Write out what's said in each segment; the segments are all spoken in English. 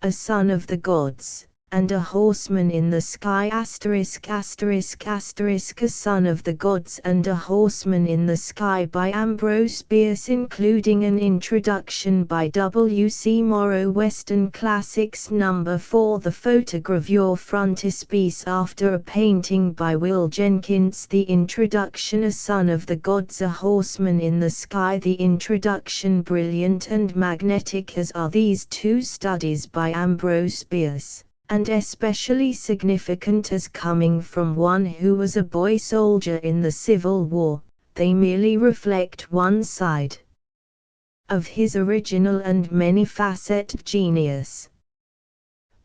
a son of the gods, and a horseman in the sky *****, a son of the gods and a horseman in the sky by Ambrose Bierce, including an introduction by W. C. Morrow. Western Classics No. 4. The photogravure frontispiece after a painting by Will Jenkins. The introduction, a son of the gods, a horseman in the sky. The introduction, brilliant and magnetic as are these two studies by Ambrose Bierce, and especially significant as coming from one who was a boy soldier in the Civil War, they merely reflect one side of his original and many-faceted genius.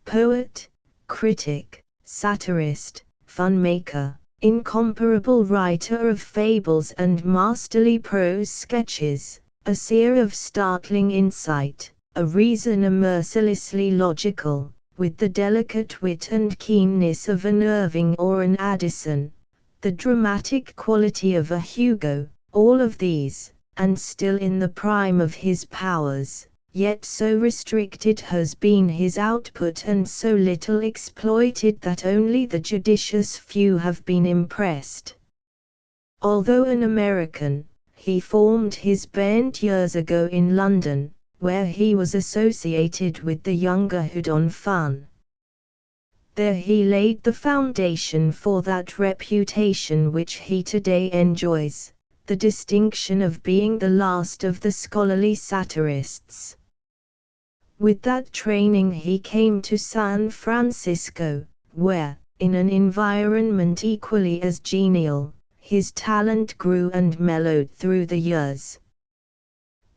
Poet, critic, satirist, fun-maker, incomparable writer of fables and masterly prose sketches, a seer of startling insight, a reasoner mercilessly logical, with the delicate wit and keenness of an Irving or an Addison, the dramatic quality of a Hugo, all of these, and still in the prime of his powers, yet so restricted has been his output and so little exploited that only the judicious few have been impressed. Although an American, he formed his band years ago in London, where he was associated with the younger Houdon Fun. There he laid the foundation for that reputation which he today enjoys, the distinction of being the last of the scholarly satirists. With that training he came to San Francisco, where, in an environment equally as genial, his talent grew and mellowed through the years.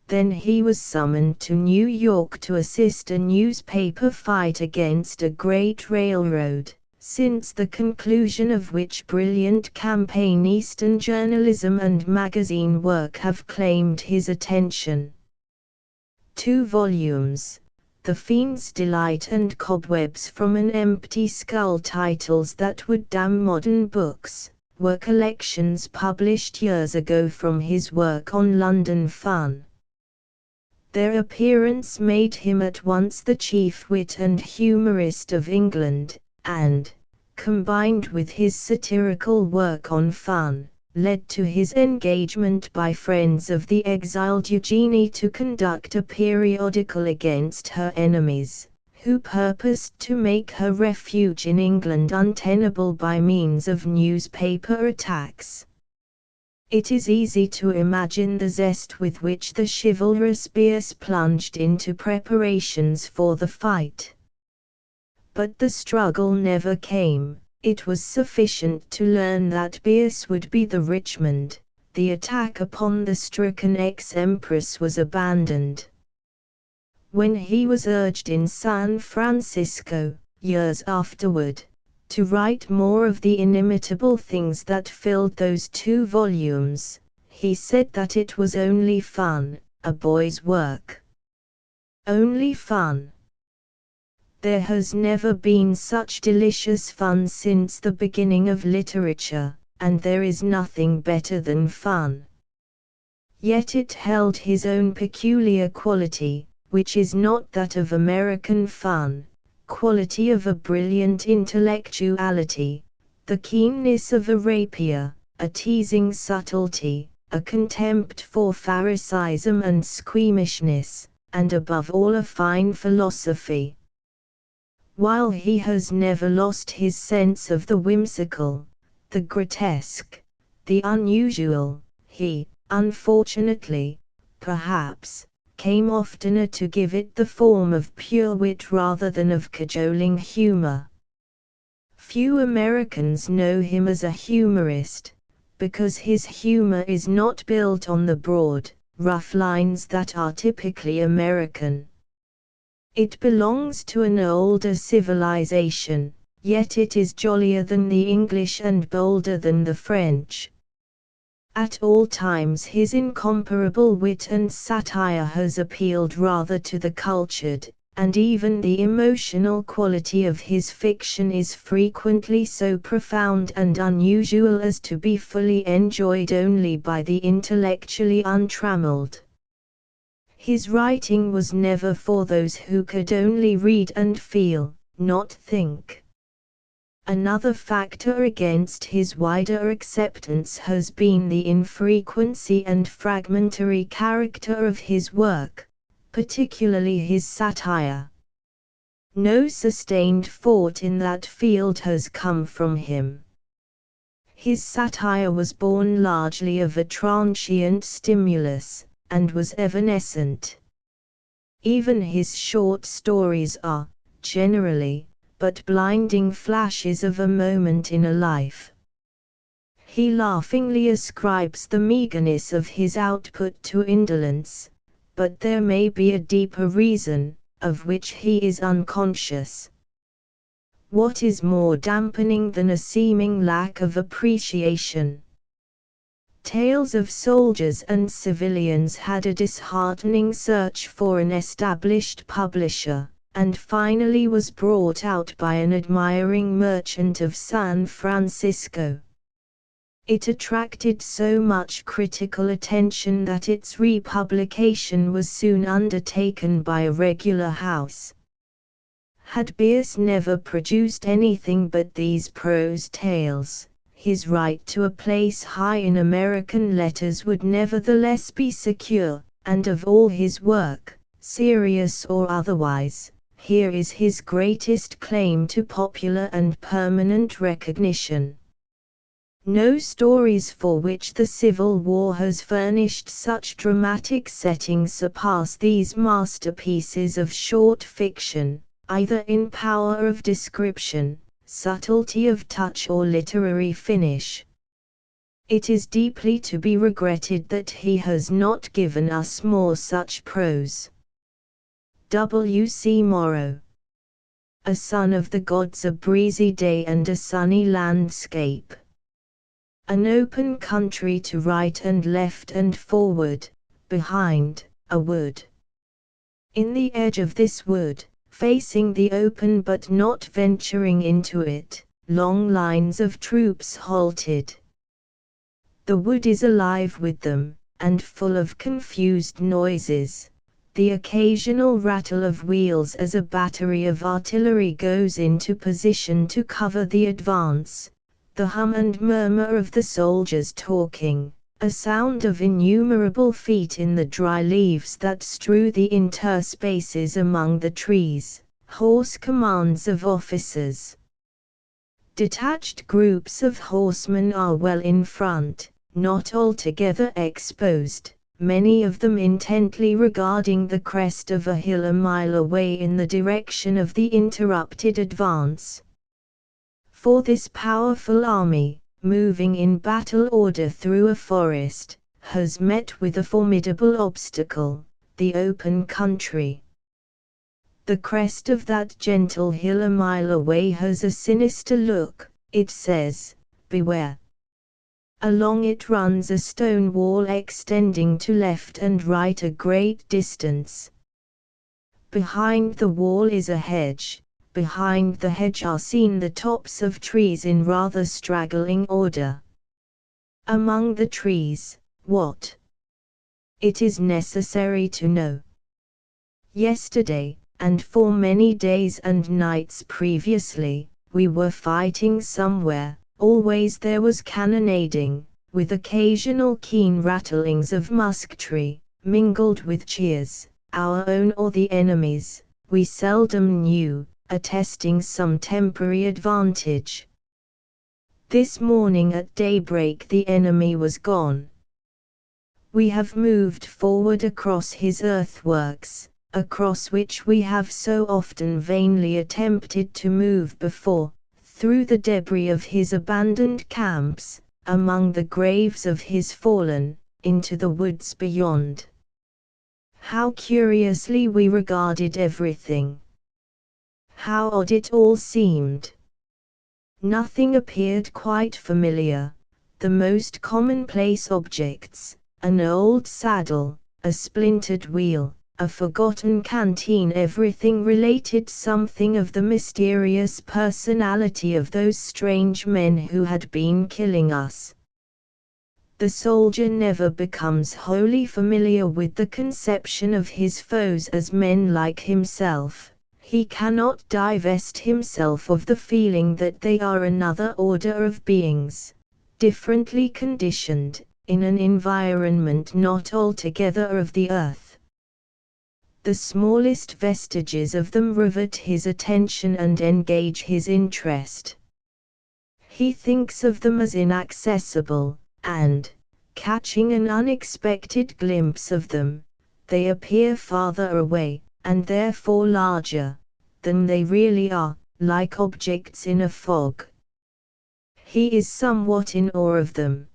Then he was summoned to New York to assist a newspaper fight against a great railroad, since the conclusion of which brilliant campaign Eastern journalism and magazine work have claimed his attention. 2 volumes, The Fiend's Delight and Cobwebs from an Empty Skull, titles that would damn modern books, were collections published years ago from his work on London Fun. Their appearance made him at once the chief wit and humorist of England, and, combined with his satirical work on Fun, led to his engagement by friends of the exiled Eugenie to conduct a periodical against her enemies, who purposed to make her refuge in England untenable by means of newspaper attacks. It is easy to imagine the zest with which the chivalrous Bierce plunged into preparations for the fight. But the struggle never came. It was sufficient to learn that Bierce would be the Richmond. The attack upon the stricken ex-empress was abandoned. When he was urged in San Francisco, years afterward, to write more of the inimitable things that filled those 2 volumes, he said that it was only fun, a boy's work. Only fun. There has never been such delicious fun since the beginning of literature, and there is nothing better than fun. Yet it held his own peculiar quality, which is not that of American fun, quality of a brilliant intellectuality, the keenness of a rapier, a teasing subtlety, a contempt for Pharisaism and squeamishness, and above all a fine philosophy. While he has never lost his sense of the whimsical, the grotesque, the unusual, he, unfortunately, perhaps, came oftener to give it the form of pure wit rather than of cajoling humor. Few Americans know him as a humorist, because his humor is not built on the broad, rough lines that are typically American. It belongs to an older civilization, yet it is jollier than the English and bolder than the French. At all times his incomparable wit and satire has appealed rather to the cultured, and even the emotional quality of his fiction is frequently so profound and unusual as to be fully enjoyed only by the intellectually untrammeled. His writing was never for those who could only read and feel, not think. Another factor against his wider acceptance has been the infrequency and fragmentary character of his work, particularly his satire. No sustained thought in that field has come from him. His satire was born largely of a transient stimulus, and was evanescent. Even his short stories are, generally, but blinding flashes of a moment in a life. He laughingly ascribes the meagerness of his output to indolence, but there may be a deeper reason, of which he is unconscious. What is more dampening than a seeming lack of appreciation? Tales of Soldiers and Civilians had a disheartening search for an established publisher, and finally was brought out by an admiring merchant of San Francisco. It attracted so much critical attention that its republication was soon undertaken by a regular house. Had Bierce never produced anything but these prose tales, his right to a place high in American letters would nevertheless be secure, and of all his work, serious or otherwise, here is his greatest claim to popular and permanent recognition. No stories for which the Civil War has furnished such dramatic settings surpass these masterpieces of short fiction, either in power of description, subtlety of touch or literary finish. It is deeply to be regretted that he has not given us more such prose. W.C. Morrow. A son of the gods, a breezy day and a sunny landscape. An open country to right and left and forward, behind, a wood. In the edge of this wood, facing the open but not venturing into it, long lines of troops halted. The wood is alive with them, and full of confused noises, the occasional rattle of wheels as a battery of artillery goes into position to cover the advance, the hum and murmur of the soldiers talking, a sound of innumerable feet in the dry leaves that strew the interspaces among the trees, hoarse commands of officers. Detached groups of horsemen are well in front, not altogether exposed, many of them intently regarding the crest of a hill a mile away in the direction of the interrupted advance. For this powerful army, moving in battle order through a forest, has met with a formidable obstacle, the open country. The crest of that gentle hill a mile away has a sinister look, it says, beware. Along it runs a stone wall extending to left and right a great distance. Behind the wall is a hedge. Behind the hedge are seen the tops of trees in rather straggling order. Among the trees, what? It is necessary to know. Yesterday, and for many days and nights previously, we were fighting somewhere, always there was cannonading, with occasional keen rattlings of musketry, mingled with cheers, our own or the enemy's, we seldom knew, attesting some temporary advantage. This morning at daybreak the enemy was gone. We have moved forward across his earthworks, across which we have so often vainly attempted to move before, through the debris of his abandoned camps, among the graves of his fallen, into the woods beyond. How curiously we regarded everything! How odd it all seemed! Nothing appeared quite familiar, the most commonplace objects, an old saddle, a splintered wheel, a forgotten canteen, everything related something of the mysterious personality of those strange men who had been killing us. The soldier never becomes wholly familiar with the conception of his foes as men like himself. He cannot divest himself of the feeling that they are another order of beings, differently conditioned, in an environment not altogether of the earth. The smallest vestiges of them rivet his attention and engage his interest. He thinks of them as inaccessible, and, catching an unexpected glimpse of them, they appear farther away, and therefore larger, than they really are, like objects in a fog. He is somewhat in awe of them.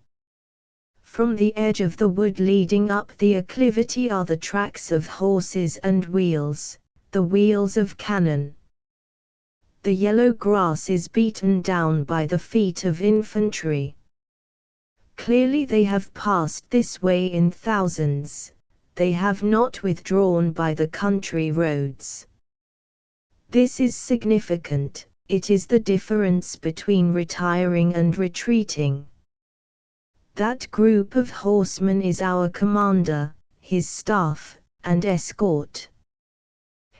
From the edge of the wood leading up the acclivity are the tracks of horses and wheels, the wheels of cannon. The yellow grass is beaten down by the feet of infantry. Clearly they have passed this way in thousands, they have not withdrawn by the country roads. This is significant, it is the difference between retiring and retreating. That group of horsemen is our commander, his staff, and escort.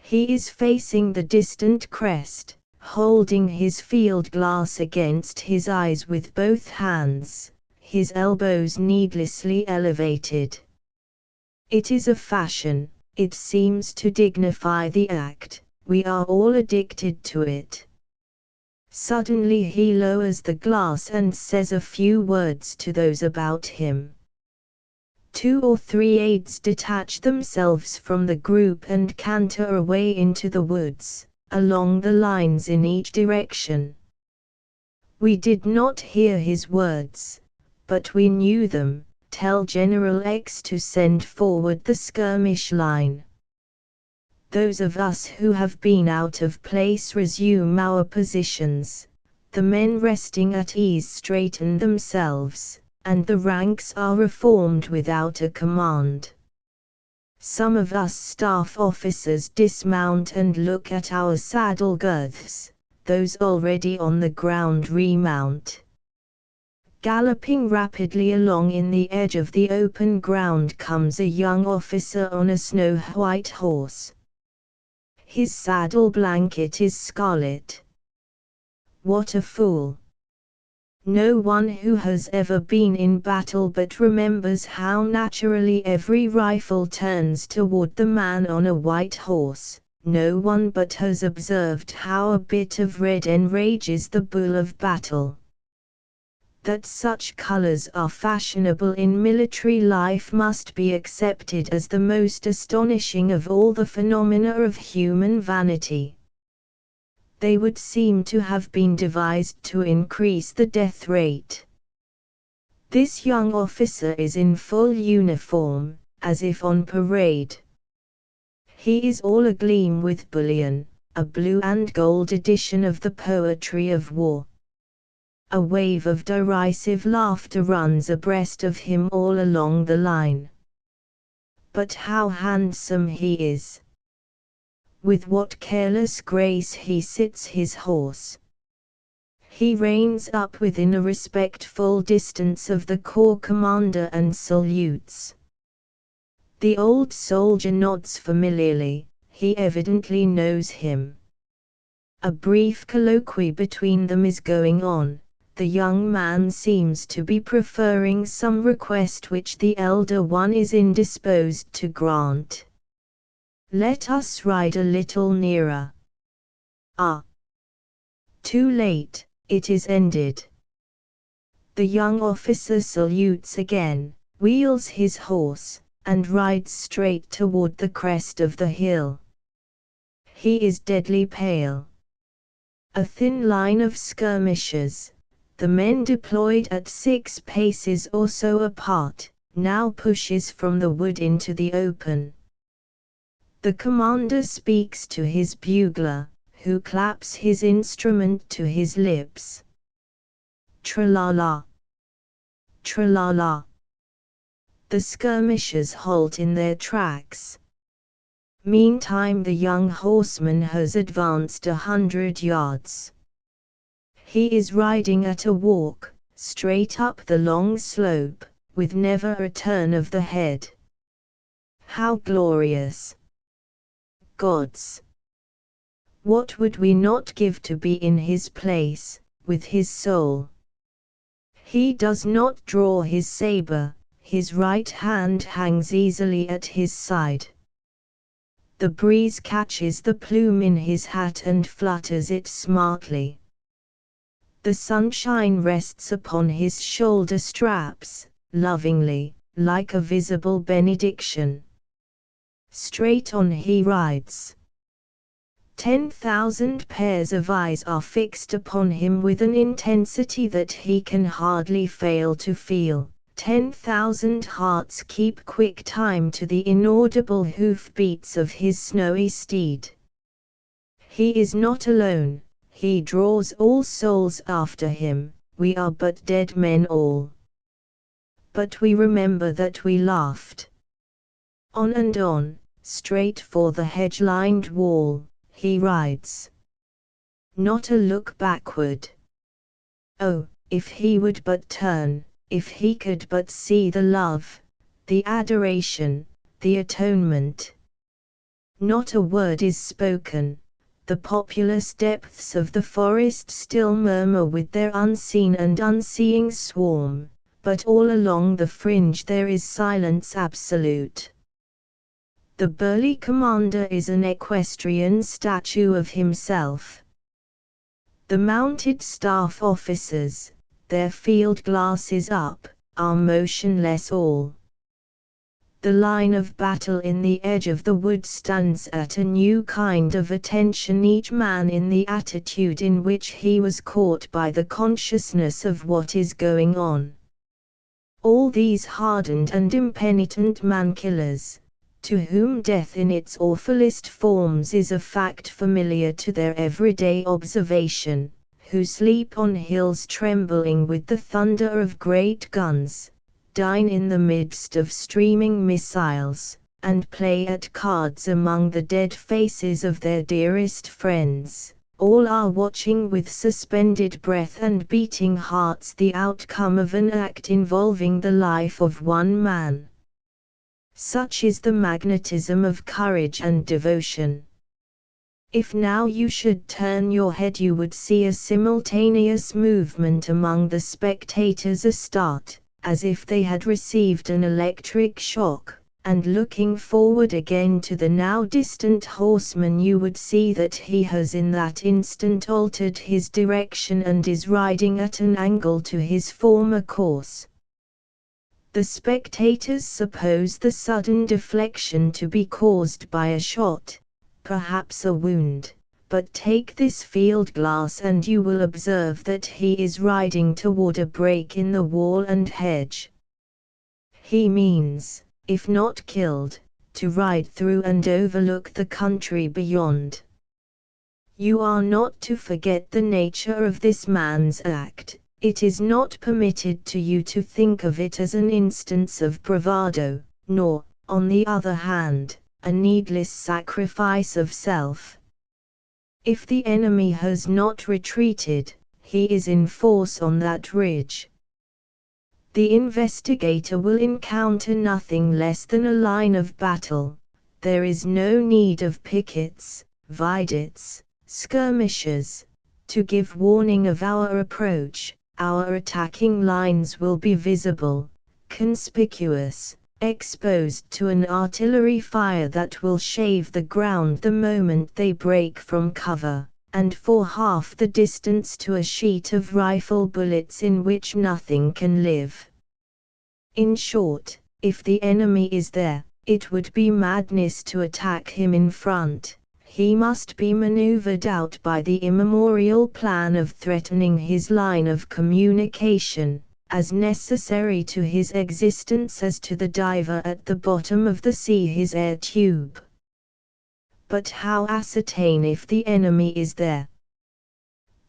He is facing the distant crest, holding his field glass against his eyes with both hands, his elbows needlessly elevated. It is a fashion, it seems to dignify the act, we are all addicted to it. Suddenly he lowers the glass and says a few words to those about him. 2 or 3 aides detach themselves from the group and canter away into the woods, along the lines in each direction. We did not hear his words, but we knew them. Tell General X to send forward the skirmish line. Those of us who have been out of place resume our positions, the men resting at ease straighten themselves, and the ranks are reformed without a command. Some of us staff officers dismount and look at our saddle girths, those already on the ground remount. Galloping rapidly along in the edge of the open ground comes a young officer on a snow-white horse. His saddle blanket is scarlet. What a fool! No one who has ever been in battle but remembers how naturally every rifle turns toward the man on a white horse. No one but has observed how a bit of red enrages the bull of battle. That such colors are fashionable in military life must be accepted as the most astonishing of all the phenomena of human vanity. They would seem to have been devised to increase the death rate. This young officer is in full uniform, as if on parade. He is all agleam with bullion, a blue and gold edition of the poetry of war. A wave of derisive laughter runs abreast of him all along the line. But how handsome he is! With what careless grace he sits his horse. He reins up within a respectful distance of the corps commander and salutes. The old soldier nods familiarly, he evidently knows him. A brief colloquy between them is going on. The young man seems to be preferring some request which the elder one is indisposed to grant. Let us ride a little nearer. Ah! Too late, it is ended. The young officer salutes again, wheels his horse, and rides straight toward the crest of the hill. He is deadly pale. A thin line of skirmishers, the men deployed at 6 paces or so apart, now pushes from the wood into the open. The commander speaks to his bugler, who claps his instrument to his lips. Tra-la-la! Tra-la-la! The skirmishers halt in their tracks. Meantime the young horseman has advanced 100 yards. He is riding at a walk, straight up the long slope, with never a turn of the head. How glorious! Gods! What would we not give to be in his place, with his soul? He does not draw his saber, his right hand hangs easily at his side. The breeze catches the plume in his hat and flutters it smartly. The sunshine rests upon his shoulder straps, lovingly, like a visible benediction. Straight on he rides. 10,000 pairs of eyes are fixed upon him with an intensity that he can hardly fail to feel. 10,000 hearts keep quick time to the inaudible hoof-beats of his snowy steed. He is not alone, he draws all souls after him, we are but dead men all. But we remember that we laughed. On and on, straight for the hedge-lined wall, he rides. Not a look backward. Oh, if he would but turn, if he could but see the love, the adoration, the atonement. Not a word is spoken. The populous depths of the forest still murmur with their unseen and unseeing swarm, but all along the fringe there is silence absolute. The burly commander is an equestrian statue of himself. The mounted staff officers, their field glasses up, are motionless all. The line of battle in the edge of the wood stands at a new kind of attention, each man in the attitude in which he was caught by the consciousness of what is going on. All these hardened and impenitent man-killers, to whom death in its awfulest forms is a fact familiar to their everyday observation, who sleep on hills trembling with the thunder of great guns, dine in the midst of streaming missiles, and play at cards among the dead faces of their dearest friends, all are watching with suspended breath and beating hearts the outcome of an act involving the life of one man. Such is the magnetism of courage and devotion. If now you should turn your head, you would see a simultaneous movement among the spectators, a start, as if they had received an electric shock, and looking forward again to the now distant horseman, you would see that he has in that instant altered his direction and is riding at an angle to his former course. The spectators suppose the sudden deflection to be caused by a shot, perhaps a wound, but take this field glass and you will observe that he is riding toward a break in the wall and hedge. He means, if not killed, to ride through and overlook the country beyond. You are not to forget the nature of this man's act. It is not permitted to you to think of it as an instance of bravado, nor, on the other hand, a needless sacrifice of self. If the enemy has not retreated, he is in force on that ridge. The investigator will encounter nothing less than a line of battle. There is no need of pickets, vedettes, skirmishers, to give warning of our approach. Our attacking lines will be visible, conspicuous, exposed to an artillery fire that will shave the ground the moment they break from cover, and for half the distance to a sheet of rifle bullets in which nothing can live. In short, if the enemy is there, it would be madness to attack him in front. He must be maneuvered out by the immemorial plan of threatening his line of communication, as necessary to his existence as to the diver at the bottom of the sea his air tube. But how ascertain if the enemy is there?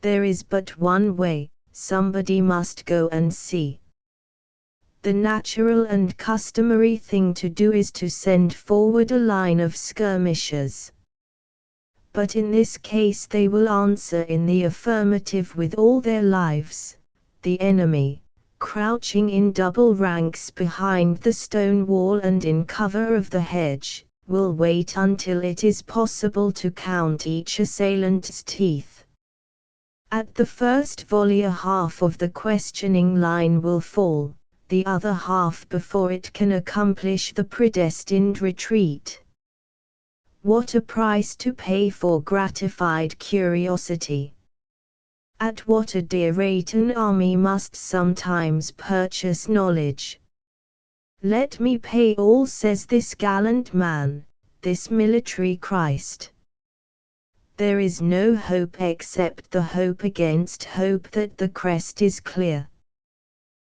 There is but one way: somebody must go and see. The natural and customary thing to do is to send forward a line of skirmishers. But in this case they will answer in the affirmative with all their lives. The enemy, crouching in double ranks behind the stone wall and in cover of the hedge, will wait until it is possible to count each assailant's teeth. At the first volley a half of the questioning line will fall, the other half before it can accomplish the predestined retreat. What a price to pay for gratified curiosity! At what a dear rate an army must sometimes purchase knowledge! Let me pay all, says this gallant man, this military Christ. There is no hope except the hope against hope that the crest is clear.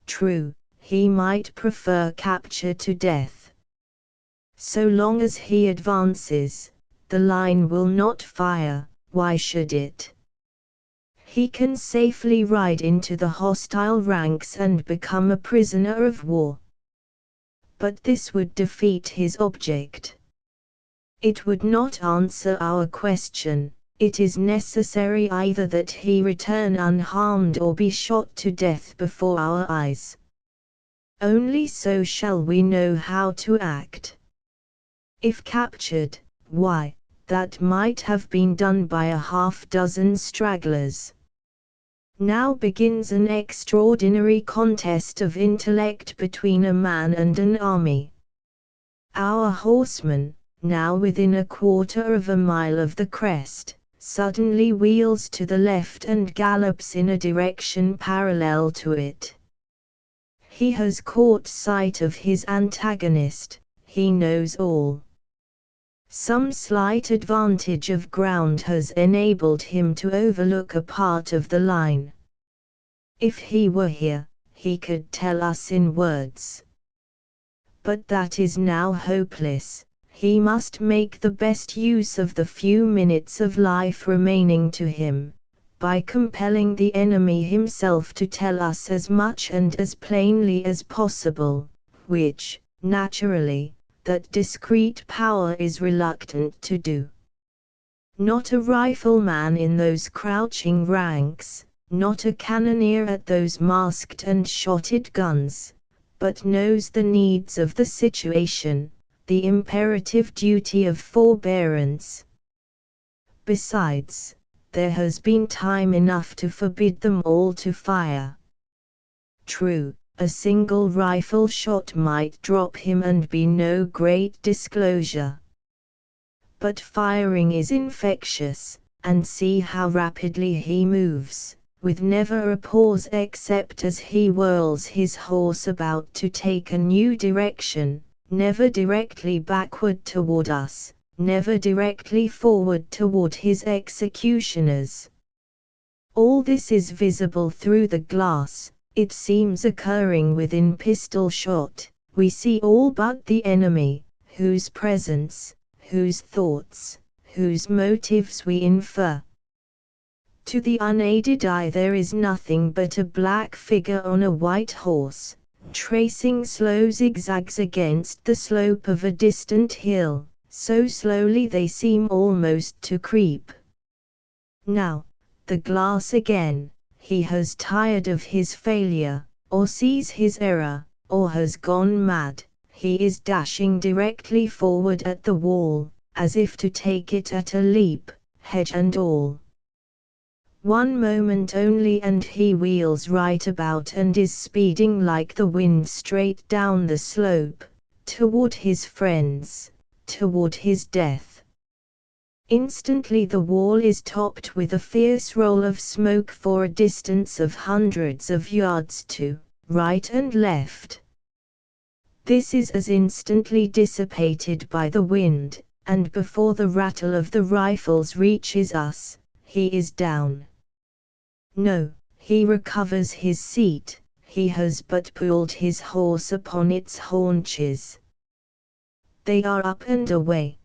True, he might prefer capture to death. So long as he advances, the line will not fire, why should it? He can safely ride into the hostile ranks and become a prisoner of war. But this would defeat his object. It would not answer our question. It is necessary either that he return unharmed or be shot to death before our eyes. Only so shall we know how to act. If captured, why, that might have been done by a half-dozen stragglers. Now begins an extraordinary contest of intellect between a man and an army. Our horseman, now within a quarter of a mile of the crest, suddenly wheels to the left and gallops in a direction parallel to it. He has caught sight of his antagonist, he knows all. Some slight advantage of ground has enabled him to overlook a part of the line. If he were here, he could tell us in words. But that is now hopeless. He must make the best use of the few minutes of life remaining to him, by compelling the enemy himself to tell us as much and as plainly as possible, which, naturally, that discreet power is reluctant to do. Not a rifleman in those crouching ranks, not a cannoneer at those masked and shotted guns, but knows the needs of the situation, the imperative duty of forbearance. Besides, there has been time enough to forbid them all to fire. True, a single rifle shot might drop him and be no great disclosure. But firing is infectious, and see how rapidly he moves, with never a pause except as he whirls his horse about to take a new direction, never directly backward toward us, never directly forward toward his executioners. All this is visible through the glass. It seems occurring within pistol shot. We see all but the enemy, whose presence, whose thoughts, whose motives we infer. To the unaided eye there is nothing but a black figure on a white horse, tracing slow zigzags against the slope of a distant hill, so slowly they seem almost to creep. Now, the glass again. He has tired of his failure, or sees his error, or has gone mad. He is dashing directly forward at the wall, as if to take it at a leap, hedge and all. One moment only and he wheels right about and is speeding like the wind straight down the slope, toward his friends, toward his death. Instantly the wall is topped with a fierce roll of smoke for a distance of hundreds of yards to right and left. This is as instantly dissipated by the wind, and before the rattle of the rifles reaches us, he is down. No, he recovers his seat, he has but pulled his horse upon its haunches. They are up and away.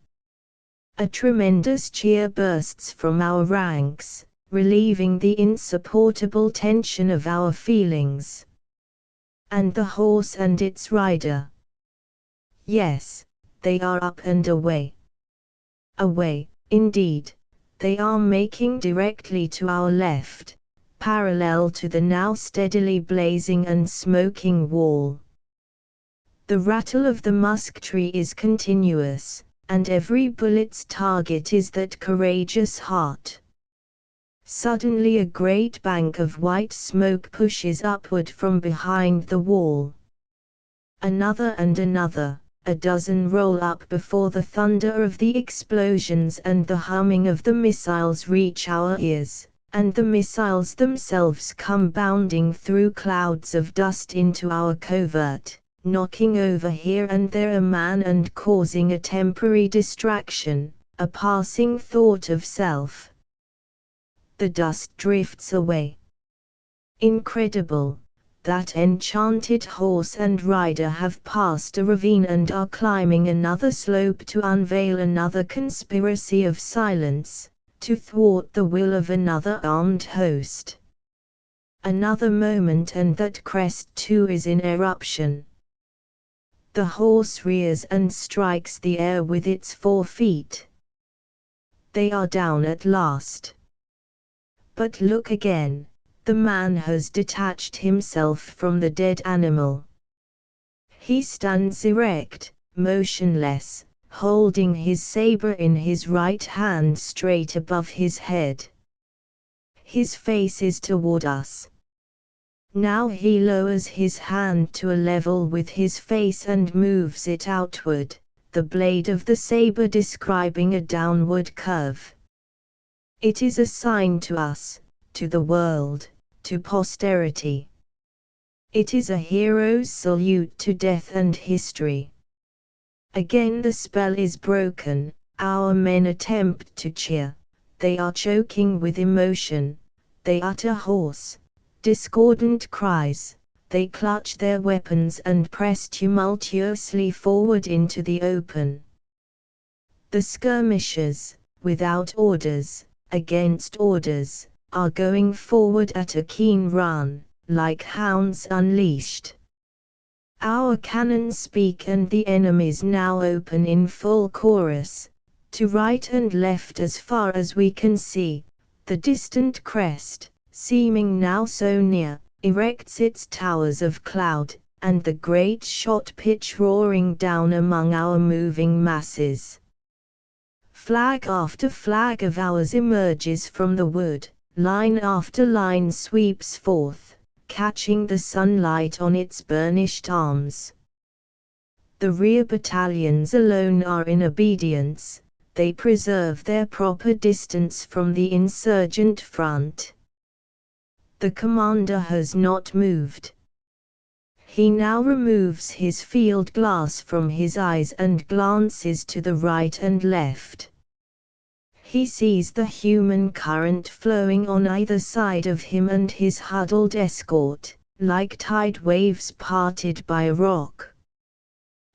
A tremendous cheer bursts from our ranks, relieving the insupportable tension of our feelings. And the horse and its rider. Yes, they are up and away. Away, indeed, they are making directly to our left, parallel to the now steadily blazing and smoking wall. The rattle of the musketry is continuous, and every bullet's target is that courageous heart. Suddenly a great bank of white smoke pushes upward from behind the wall. Another and another, a dozen roll up before the thunder of the explosions and the humming of the missiles reach our ears, and the missiles themselves come bounding through clouds of dust into our covert, knocking over here and there a man and causing a temporary distraction, a passing thought of self. The dust drifts away. Incredible, that enchanted horse and rider have passed a ravine and are climbing another slope to unveil another conspiracy of silence, to thwart the will of another armed host. Another moment and that crest too is in eruption. The horse rears and strikes the air with its 4 feet. They are down at last. But look again, the man has detached himself from the dead animal. He stands erect, motionless, holding his saber in his right hand straight above his head. His face is toward us. Now he lowers his hand to a level with his face and moves it outward, the blade of the saber describing a downward curve. It is a sign to us, to the world, to posterity. It is a hero's salute to death and history. Again the spell is broken, our men attempt to cheer, they are choking with emotion, they utter hoarse, discordant cries, they clutch their weapons and press tumultuously forward into the open. The skirmishers, without orders, against orders, are going forward at a keen run, like hounds unleashed. Our cannon speak and the enemy's now open in full chorus, to right and left as far as we can see, the distant crest, seeming now so near, erects its towers of cloud, and the great shot pitch roaring down among our moving masses. Flag after flag of ours emerges from the wood, line after line sweeps forth, catching the sunlight on its burnished arms. The rear battalions alone are in obedience, they preserve their proper distance from the insurgent front. The commander has not moved. He now removes his field glass from his eyes and glances to the right and left. He sees the human current flowing on either side of him and his huddled escort, like tide waves parted by a rock.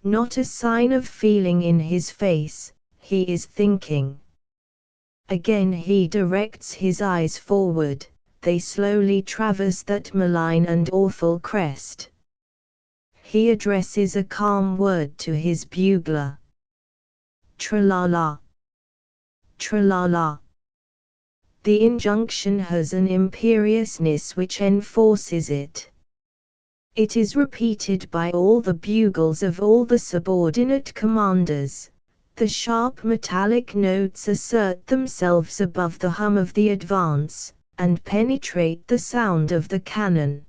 Not a sign of feeling in his face, he is thinking. Again he directs his eyes forward, they slowly traverse that malign and awful crest. He addresses a calm word to his bugler. Tra-la-la. Tra-la-la. The injunction has an imperiousness which enforces it. It is repeated by all the bugles of all the subordinate commanders. The sharp metallic notes assert themselves above the hum of the advance, and penetrate the sound of the cannon.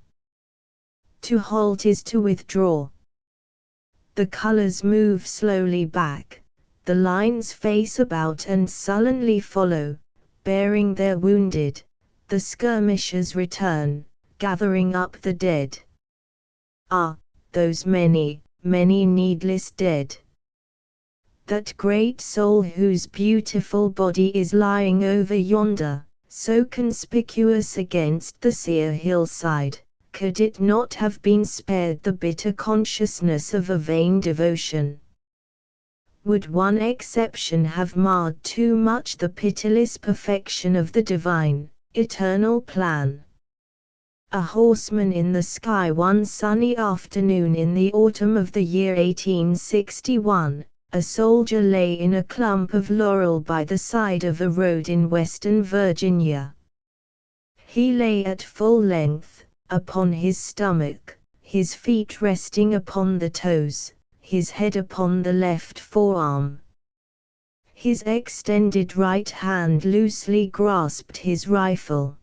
To halt is to withdraw. The colors move slowly back. The lines face about and sullenly follow, bearing their wounded. The skirmishers return, gathering up the dead. Ah, those many, many needless dead. That great soul whose beautiful body is lying over yonder, so conspicuous against the sere hillside, could it not have been spared the bitter consciousness of a vain devotion? Would one exception have marred too much the pitiless perfection of the divine, eternal plan? A horseman in the sky one sunny afternoon in the autumn of the year 1861, a soldier lay in a clump of laurel by the side of a road in western Virginia. He lay at full length, upon his stomach, his feet resting upon the toes, his head upon the left forearm. His extended right hand loosely grasped his rifle.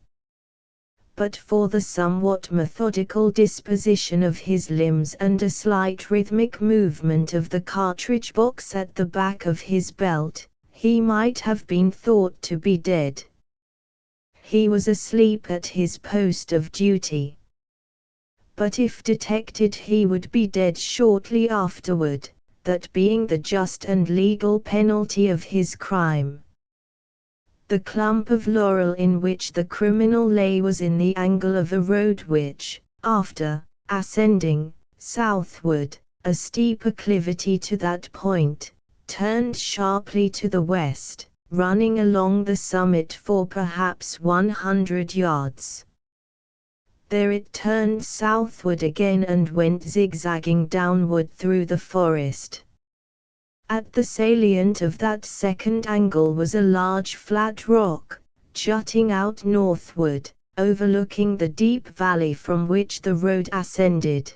But for the somewhat methodical disposition of his limbs and a slight rhythmic movement of the cartridge box at the back of his belt, he might have been thought to be dead. He was asleep at his post of duty. But if detected he would be dead shortly afterward, that being the just and legal penalty of his crime. The clump of laurel in which the criminal lay was in the angle of a road which, after ascending southward, a steep acclivity to that point, turned sharply to the west, running along the summit for perhaps 100 yards. There it turned southward again and went zigzagging downward through the forest. At the salient of that second angle was a large flat rock, jutting out northward, overlooking the deep valley from which the road ascended.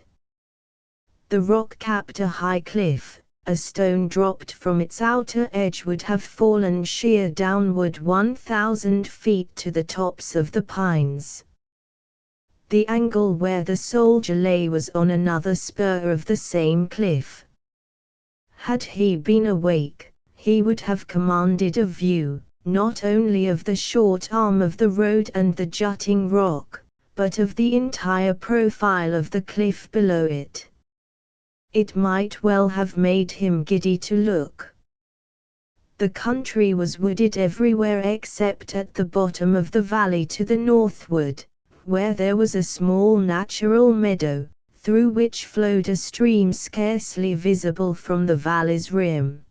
The rock capped a high cliff. A stone dropped from its outer edge would have fallen sheer downward 1,000 feet to the tops of the pines. The angle where the soldier lay was on another spur of the same cliff. Had he been awake, he would have commanded a view, not only of the short arm of the road and the jutting rock, but of the entire profile of the cliff below it. It might well have made him giddy to look. The country was wooded everywhere except at the bottom of the valley to the northward, where there was a small natural meadow, through which flowed a stream scarcely visible from the valley's rim.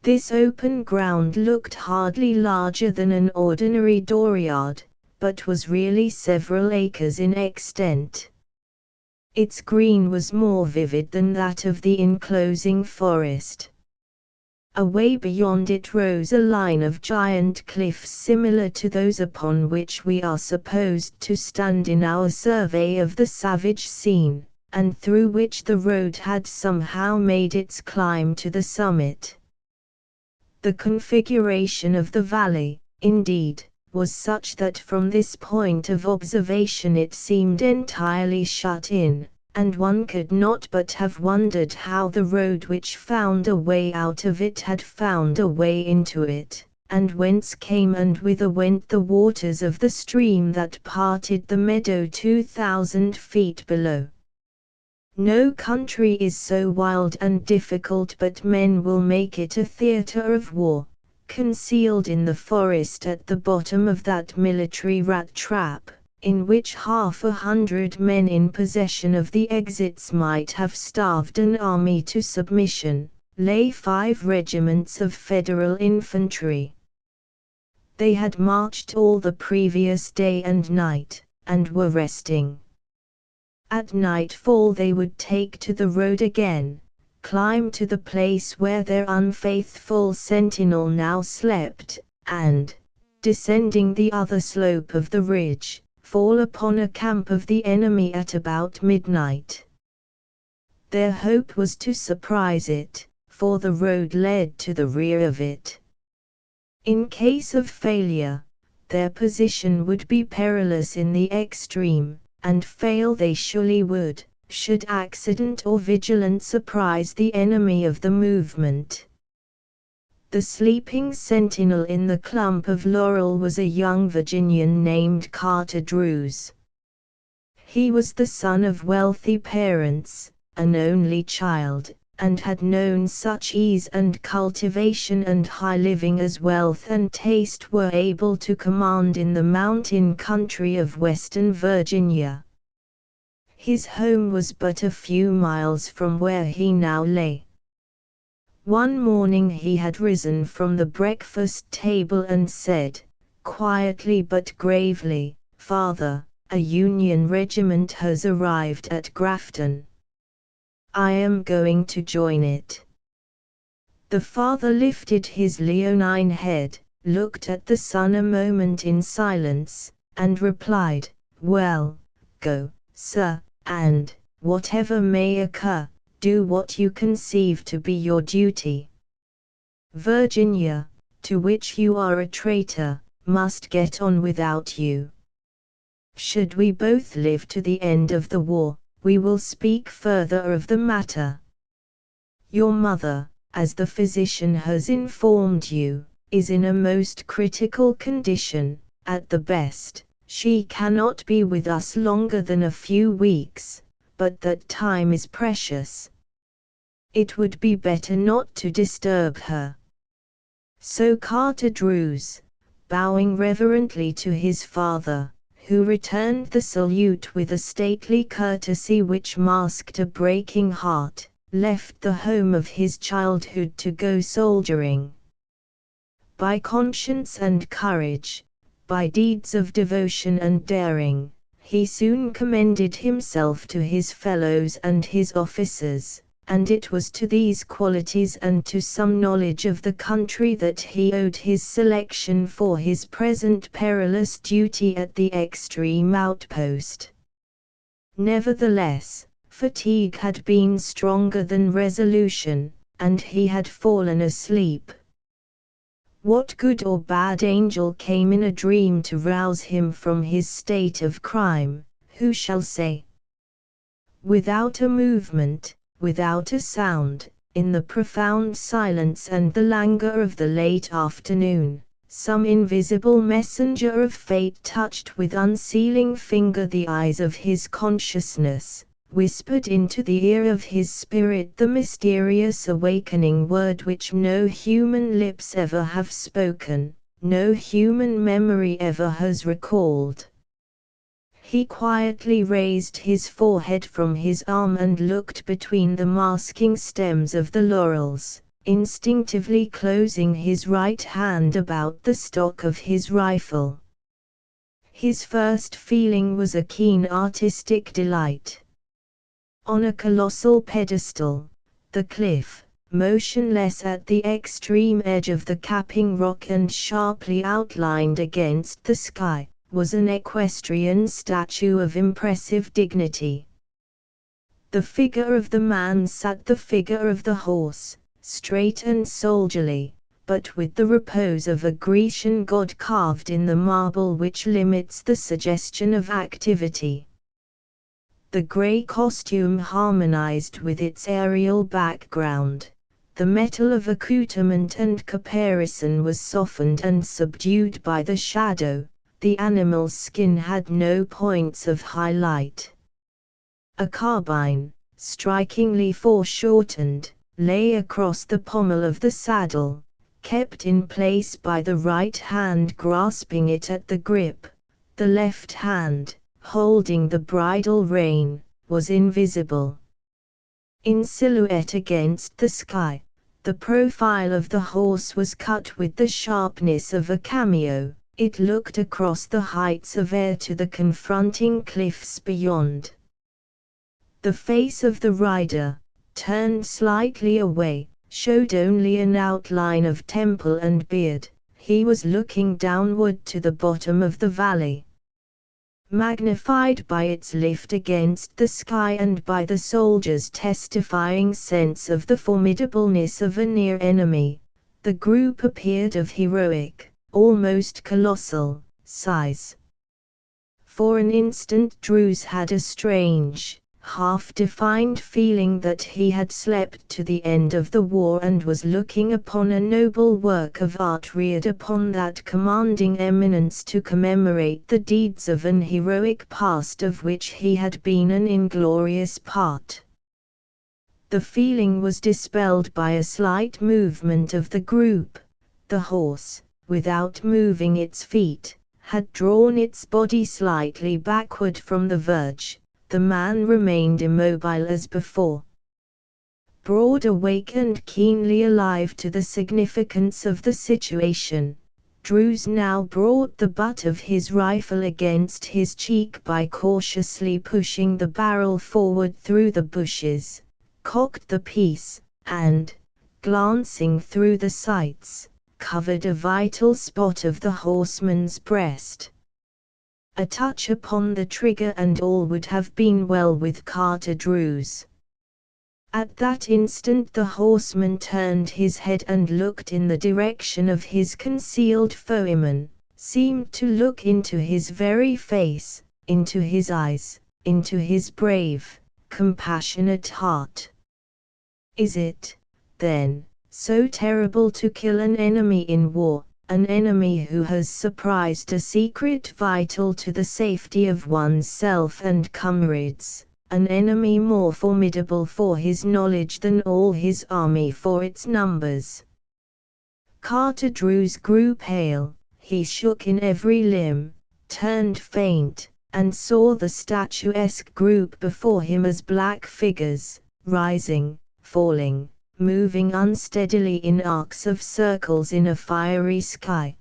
This open ground looked hardly larger than an ordinary dooryard, but was really several acres in extent. Its green was more vivid than that of the enclosing forest. Away beyond it rose a line of giant cliffs similar to those upon which we are supposed to stand in our survey of the savage scene, and through which the road had somehow made its climb to the summit. The configuration of the valley, indeed, was such that from this point of observation it seemed entirely shut in, and one could not but have wondered how the road which found a way out of it had found a way into it, and whence came and whither went the waters of the stream that parted the meadow 2,000 feet below. No country is so wild and difficult but men will make it a theatre of war. Concealed in the forest at the bottom of that military rat trap, in which 100 men in possession of the exits might have starved an army to submission, lay 5 regiments of Federal infantry. They had marched all the previous day and night, and were resting. At nightfall they would take to the road again, climb to the place where their unfaithful sentinel now slept, and, descending the other slope of the ridge, fall upon a camp of the enemy at about midnight. Their hope was to surprise it, for the road led to the rear of it. In case of failure, their position would be perilous in the extreme, and fail they surely would, should accident or vigilance surprise the enemy of the movement. The sleeping sentinel in the clump of laurel was a young Virginian named Carter Drews. He was the son of wealthy parents, an only child, and had known such ease and cultivation and high living as wealth and taste were able to command in the mountain country of Western Virginia. His home was but a few miles from where he now lay. One morning he had risen from the breakfast table and said, quietly but gravely, "Father, a Union regiment has arrived at Grafton. I am going to join it." The father lifted his leonine head, looked at the son a moment in silence, and replied, "Well, go, sir, and, whatever may occur, do what you conceive to be your duty. Virginia, to which you are a traitor, must get on without you. Should we both live to the end of the war, we will speak further of the matter. Your mother, as the physician has informed you, is in a most critical condition. At the best, she cannot be with us longer than a few weeks, but that time is precious. It would be better not to disturb her." So Carter Drews, bowing reverently to his father, who returned the salute with a stately courtesy which masked a breaking heart, left the home of his childhood to go soldiering. By conscience and courage, by deeds of devotion and daring, he soon commended himself to his fellows and his officers, and it was to these qualities and to some knowledge of the country that he owed his selection for his present perilous duty at the extreme outpost. Nevertheless, fatigue had been stronger than resolution, and he had fallen asleep. What good or bad angel came in a dream to rouse him from his state of crime, who shall say? Without a movement, without a sound, in the profound silence and the languor of the late afternoon, some invisible messenger of fate touched with unsealing finger the eyes of his consciousness, whispered into the ear of his spirit the mysterious awakening word which no human lips ever have spoken, no human memory ever has recalled. He quietly raised his forehead from his arm and looked between the masking stems of the laurels, instinctively closing his right hand about the stock of his rifle. His first feeling was a keen artistic delight. On a colossal pedestal, the cliff, motionless at the extreme edge of the capping rock and sharply outlined against the sky, was an equestrian statue of impressive dignity. The figure of the man sat the figure of the horse, straight and soldierly, but with the repose of a Grecian god carved in the marble which limits the suggestion of activity. The grey costume harmonized with its aerial background. The metal of accoutrement and caparison was softened and subdued by the shadow. The animal's skin had no points of highlight. A carbine, strikingly foreshortened, lay across the pommel of the saddle, kept in place by the right hand grasping it at the grip. The left hand, holding the bridle rein, was invisible. In silhouette against the sky, the profile of the horse was cut with the sharpness of a cameo. It looked across the heights of air to the confronting cliffs beyond. The face of the rider, turned slightly away, showed only an outline of temple and beard. He was looking downward to the bottom of the valley. Magnified by its lift against the sky and by the soldiers' testifying sense of the formidableness of a near enemy, the group appeared of heroic, almost colossal, size. For an instant Drews had a strange, half-defined feeling that he had slept to the end of the war and was looking upon a noble work of art reared upon that commanding eminence to commemorate the deeds of an heroic past of which he had been an inglorious part. The feeling was dispelled by a slight movement of the group. The horse, without moving its feet, had drawn its body slightly backward from the verge. The man remained immobile as before. Broad awake and keenly alive to the significance of the situation, Drews now brought the butt of his rifle against his cheek by cautiously pushing the barrel forward through the bushes, cocked the piece, and, glancing through the sights, covered a vital spot of the horseman's breast. A touch upon the trigger and all would have been well with Carter Drews. At that instant the horseman turned his head and looked in the direction of his concealed foeman, seemed to look into his very face, into his eyes, into his brave, compassionate heart. Is it, then, so terrible to kill an enemy in war, an enemy who has surprised a secret vital to the safety of one's self and comrades, an enemy more formidable for his knowledge than all his army for its numbers? Carter Drews grew pale, he shook in every limb, turned faint, and saw the statuesque group before him as black figures, rising, falling, moving unsteadily in arcs of circles in a fiery sky.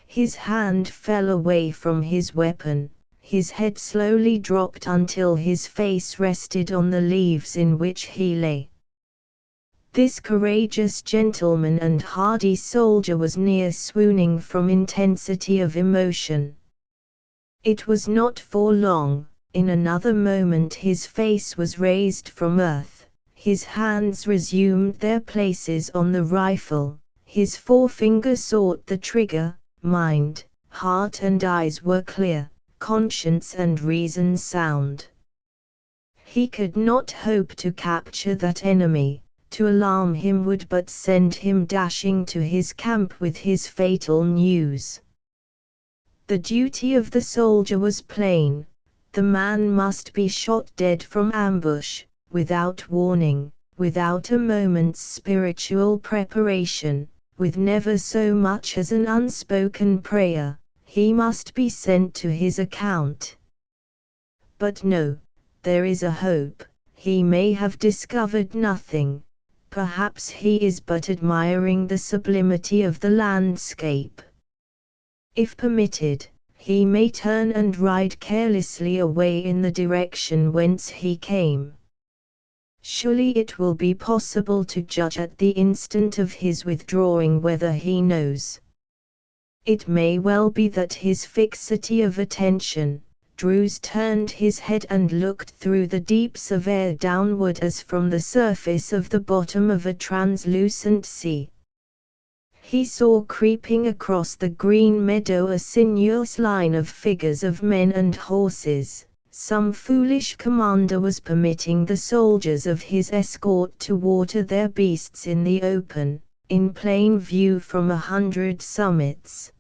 His hand fell away from his weapon, his head slowly dropped until his face rested on the leaves in which he lay. This courageous gentleman and hardy soldier was near swooning from intensity of emotion. It was not for long, in another moment his face was raised from earth, his hands resumed their places on the rifle, his forefinger sought the trigger, mind, heart and eyes were clear, conscience and reason sound. He could not hope to capture that enemy. To alarm him would but send him dashing to his camp with his fatal news. The duty of the soldier was plain. The man must be shot dead from ambush, without warning, without a moment's spiritual preparation, with never so much as an unspoken prayer. He must be sent to his account. But no, there is a hope. He may have discovered nothing. Perhaps he is but admiring the sublimity of the landscape. If permitted, he may turn and ride carelessly away in the direction whence he came. Surely it will be possible to judge at the instant of his withdrawing whether he knows. It may well be that his fixity of attention, Drews turned his head and looked through the deeps of air downward as from the surface of the bottom of a translucent sea. He saw creeping across the green meadow a sinuous line of figures of men and horses. Some foolish commander was permitting the soldiers of his escort to water their beasts in the open, in plain view from 100 summits.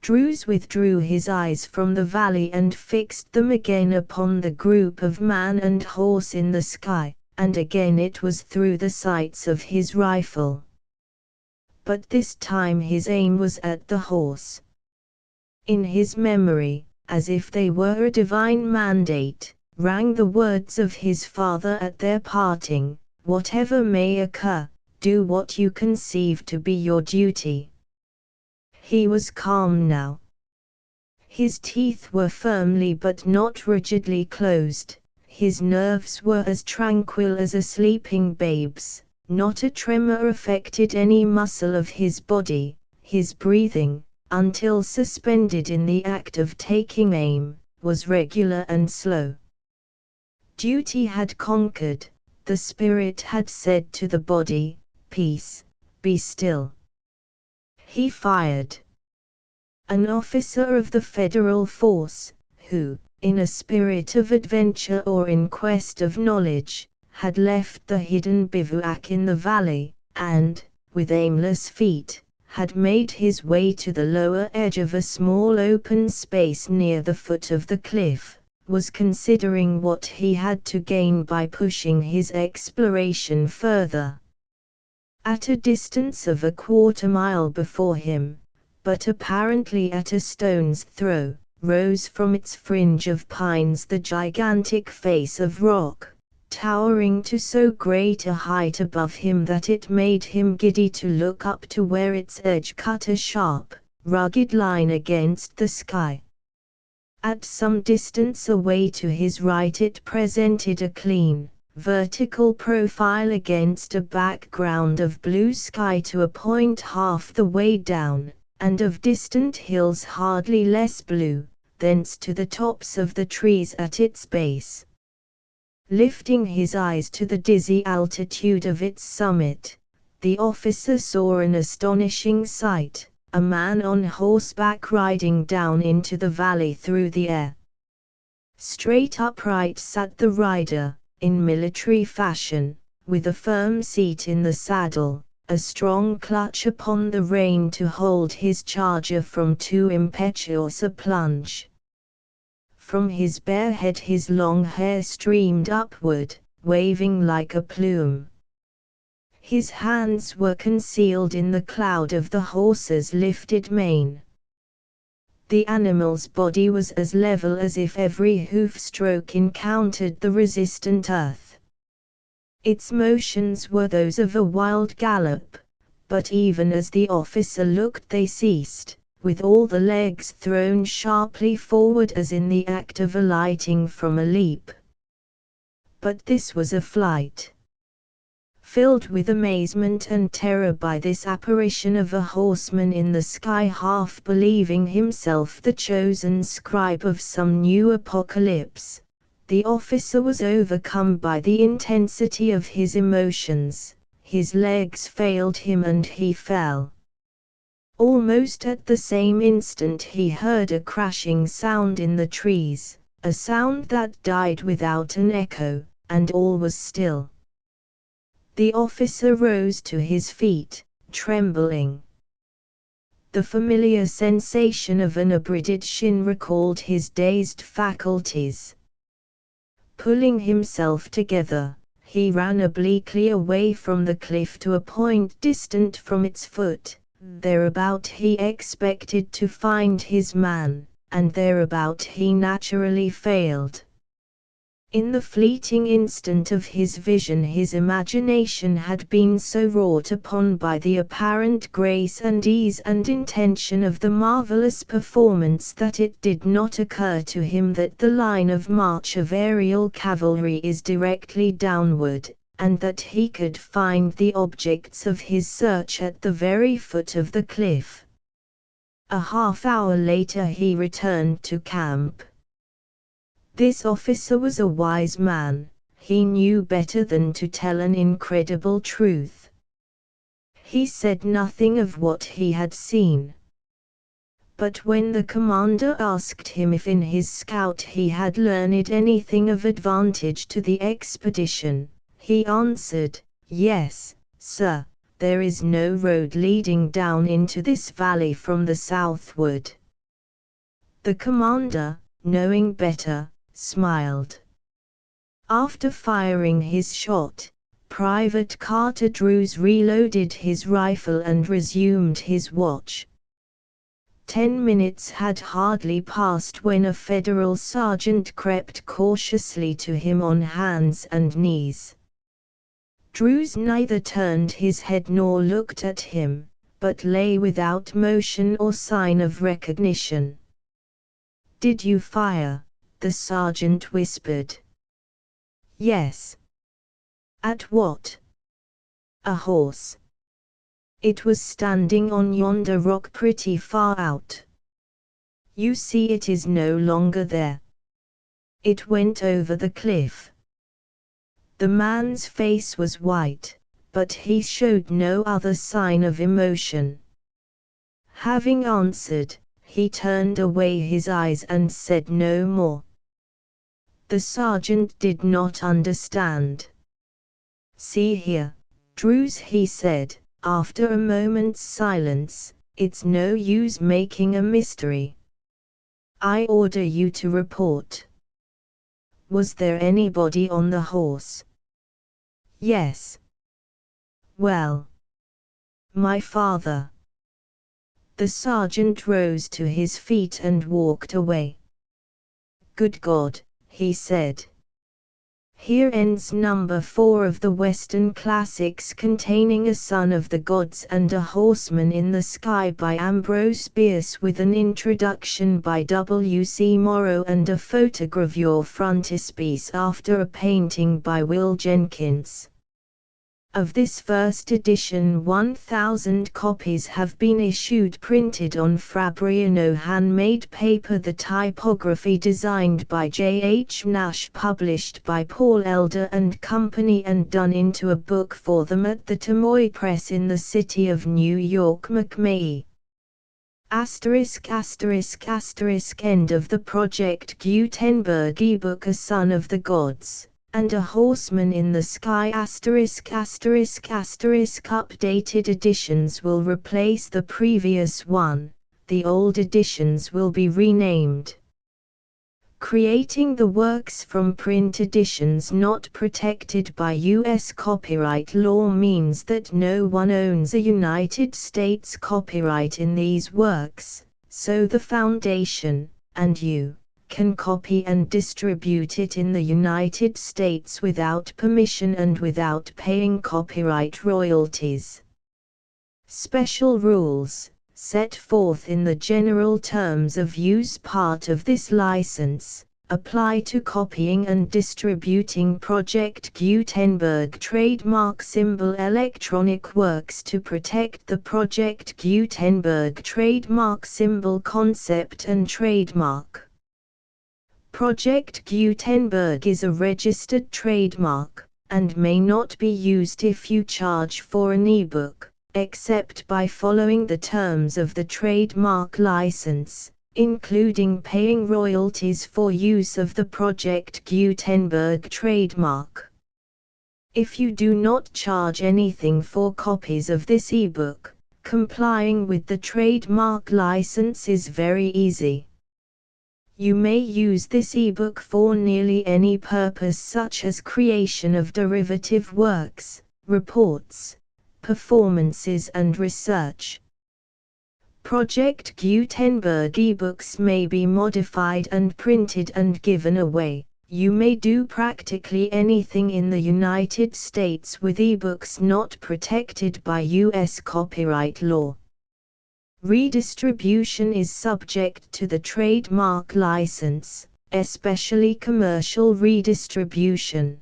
Drews withdrew his eyes from the valley and fixed them again upon the group of man and horse in the sky, and again it was through the sights of his rifle. But this time his aim was at the horse. In his memory, as if they were a divine mandate, rang the words of his father at their parting, "Whatever may occur, do what you conceive to be your duty." He was calm now. His teeth were firmly but not rigidly closed, his nerves were as tranquil as a sleeping babe's, not a tremor affected any muscle of his body, his breathing, until suspended in the act of taking aim, was regular and slow. Duty had conquered, the spirit had said to the body, "Peace, be still." He fired. An officer of the federal force, who, in a spirit of adventure or in quest of knowledge, had left the hidden bivouac in the valley, and, with aimless feet, had made his way to the lower edge of a small open space near the foot of the cliff, was considering what he had to gain by pushing his exploration further. At a distance of a quarter-mile before him, but apparently at a stone's throw, rose from its fringe of pines the gigantic face of rock, towering to so great a height above him that it made him giddy to look up to where its edge cut a sharp, rugged line against the sky. At some distance away to his right it presented a clean, vertical profile against a background of blue sky to a point half the way down, and of distant hills hardly less blue, thence to the tops of the trees at its base. Lifting his eyes to the dizzy altitude of its summit, the officer saw an astonishing sight, a man on horseback riding down into the valley through the air. Straight upright sat the rider, in military fashion, with a firm seat in the saddle, a strong clutch upon the rein to hold his charger from too impetuous a plunge. From his bare head his long hair streamed upward, waving like a plume. His hands were concealed in the cloud of the horse's lifted mane. The animal's body was as level as if every hoof stroke encountered the resistant earth. Its motions were those of a wild gallop, but even as the officer looked they ceased, with all the legs thrown sharply forward as in the act of alighting from a leap. But this was a flight. Filled with amazement and terror by this apparition of a horseman in the sky, half believing himself the chosen scribe of some new apocalypse, the officer was overcome by the intensity of his emotions. His legs failed him and he fell. Almost at the same instant he heard a crashing sound in the trees, a sound that died without an echo, and all was still. The officer rose to his feet, trembling. The familiar sensation of an abridged shin recalled his dazed faculties. Pulling himself together, he ran obliquely away from the cliff to a point distant from its foot. Thereabout he expected to find his man, and thereabout he naturally failed. In the fleeting instant of his vision his imagination had been so wrought upon by the apparent grace and ease and intention of the marvelous performance that it did not occur to him that the line of march of aerial cavalry is directly downward, and that he could find the objects of his search at the very foot of the cliff. A half-hour later he returned to camp. This officer was a wise man. He knew better than to tell an incredible truth. He said nothing of what he had seen. But when the commander asked him if in his scout he had learned anything of advantage to the expedition, he answered, "Yes, sir, there is no road leading down into this valley from the southward." The commander, knowing better, smiled. After firing his shot, Private Carter Drews reloaded his rifle and resumed his watch. 10 minutes had hardly passed when a Federal sergeant crept cautiously to him on hands and knees. Drews neither turned his head nor looked at him, but lay without motion or sign of recognition. "Did you fire?" the sergeant whispered. "Yes." "At what?" "A horse. It was standing on yonder rock pretty far out. You see it is no longer there. It went over the cliff." The man's face was white, but he showed no other sign of emotion. Having answered, he turned away his eyes and said no more. The sergeant did not understand. "See here, Drews," he said, after a moment's silence, "it's no use making a mystery. I order you to report. Was there anybody on the horse?" "Yes." "Well?" "My father." The sergeant rose to his feet and walked away. "Good God," he said. Here ends number 4 of the Western Classics containing A Son of the Gods and A Horseman in the Sky by Ambrose Bierce, with an introduction by W.C. Morrow and a photogravure frontispiece after a painting by Will Jenkins. Of this first edition 1,000 copies have been issued printed on Fabriano handmade paper. The typography designed by J. H. Nash, published by Paul Elder and Company and done into a book for them at the Tamoy Press in the city of New York. McMahey. End of the project. Gutenberg ebook A Son of the Gods and A Horseman in the Sky. Updated editions will replace the previous one, the old editions will be renamed. Creating the works from print editions not protected by U.S. copyright law means that no one owns a United States copyright in these works, so the Foundation, and you, can copy and distribute it in the United States without permission and without paying copyright royalties. Special rules, set forth in the general terms of use part of this license, apply to copying and distributing Project Gutenberg trademark symbol electronic works to protect the Project Gutenberg trademark symbol concept and trademark. Project Gutenberg is a registered trademark, and may not be used if you charge for an ebook, except by following the terms of the trademark license, including paying royalties for use of the Project Gutenberg trademark. If you do not charge anything for copies of this ebook, complying with the trademark license is very easy. You may use this ebook for nearly any purpose, such as creation of derivative works, reports, performances and research. Project Gutenberg ebooks may be modified and printed and given away. You may do practically anything in the United States with ebooks not protected by U.S. copyright law. Redistribution is subject to the trademark license, especially commercial redistribution.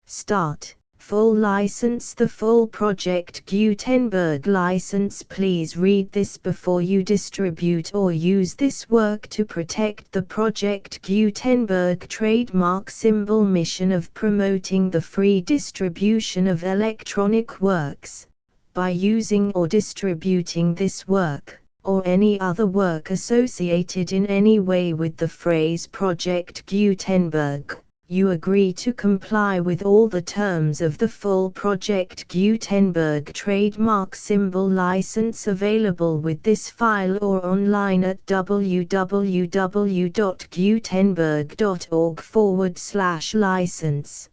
Start. Full license. The full Project Gutenberg license. Please read this before you distribute or use this work to protect the Project Gutenberg trademark symbol mission of promoting the free distribution of electronic works. By using or distributing this work, or any other work associated in any way with the phrase Project Gutenberg, you agree to comply with all the terms of the full Project Gutenberg trademark symbol license available with this file or online at www.gutenberg.org/license.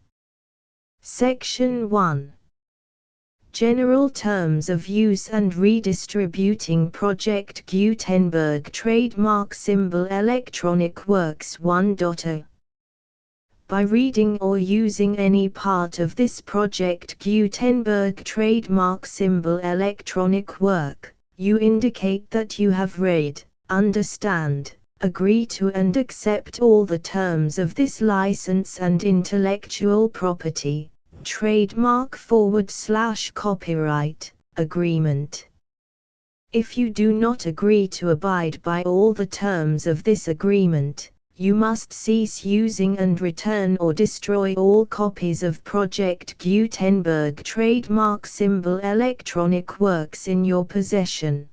Section 1. General Terms of Use and Redistributing Project Gutenberg Trademark Symbol Electronic Works 1.0. By reading or using any part of this Project Gutenberg trademark symbol electronic work, you indicate that you have read, understand, agree to and accept all the terms of this license and intellectual property, trademark/copyright, agreement. If you do not agree to abide by all the terms of this agreement, you must cease using and return or destroy all copies of Project Gutenberg trademark symbol electronic works in your possession.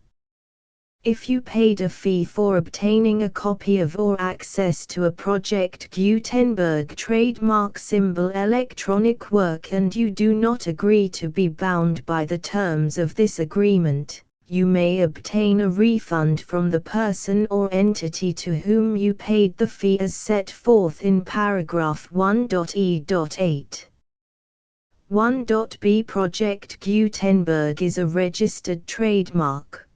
If you paid a fee for obtaining a copy of or access to a Project Gutenberg trademark symbol electronic work and you do not agree to be bound by the terms of this agreement, you may obtain a refund from the person or entity to whom you paid the fee as set forth in paragraph 1.e.8. 1.b Project Gutenberg is a registered trademark.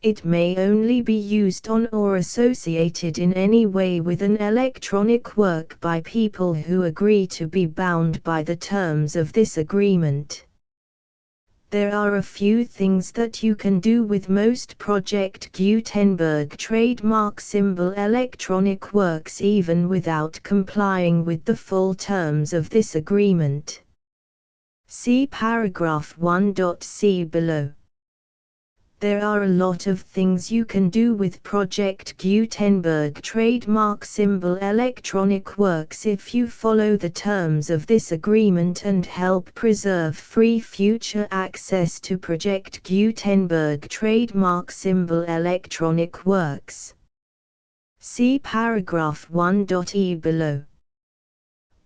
It may only be used on or associated in any way with an electronic work by people who agree to be bound by the terms of this agreement. There are a few things that you can do with most Project Gutenberg trademark symbol electronic works even without complying with the full terms of this agreement. See paragraph 1.c below. There are a lot of things you can do with Project Gutenberg trademark symbol electronic works if you follow the terms of this agreement and help preserve free future access to Project Gutenberg trademark symbol electronic works. See paragraph 1.e below.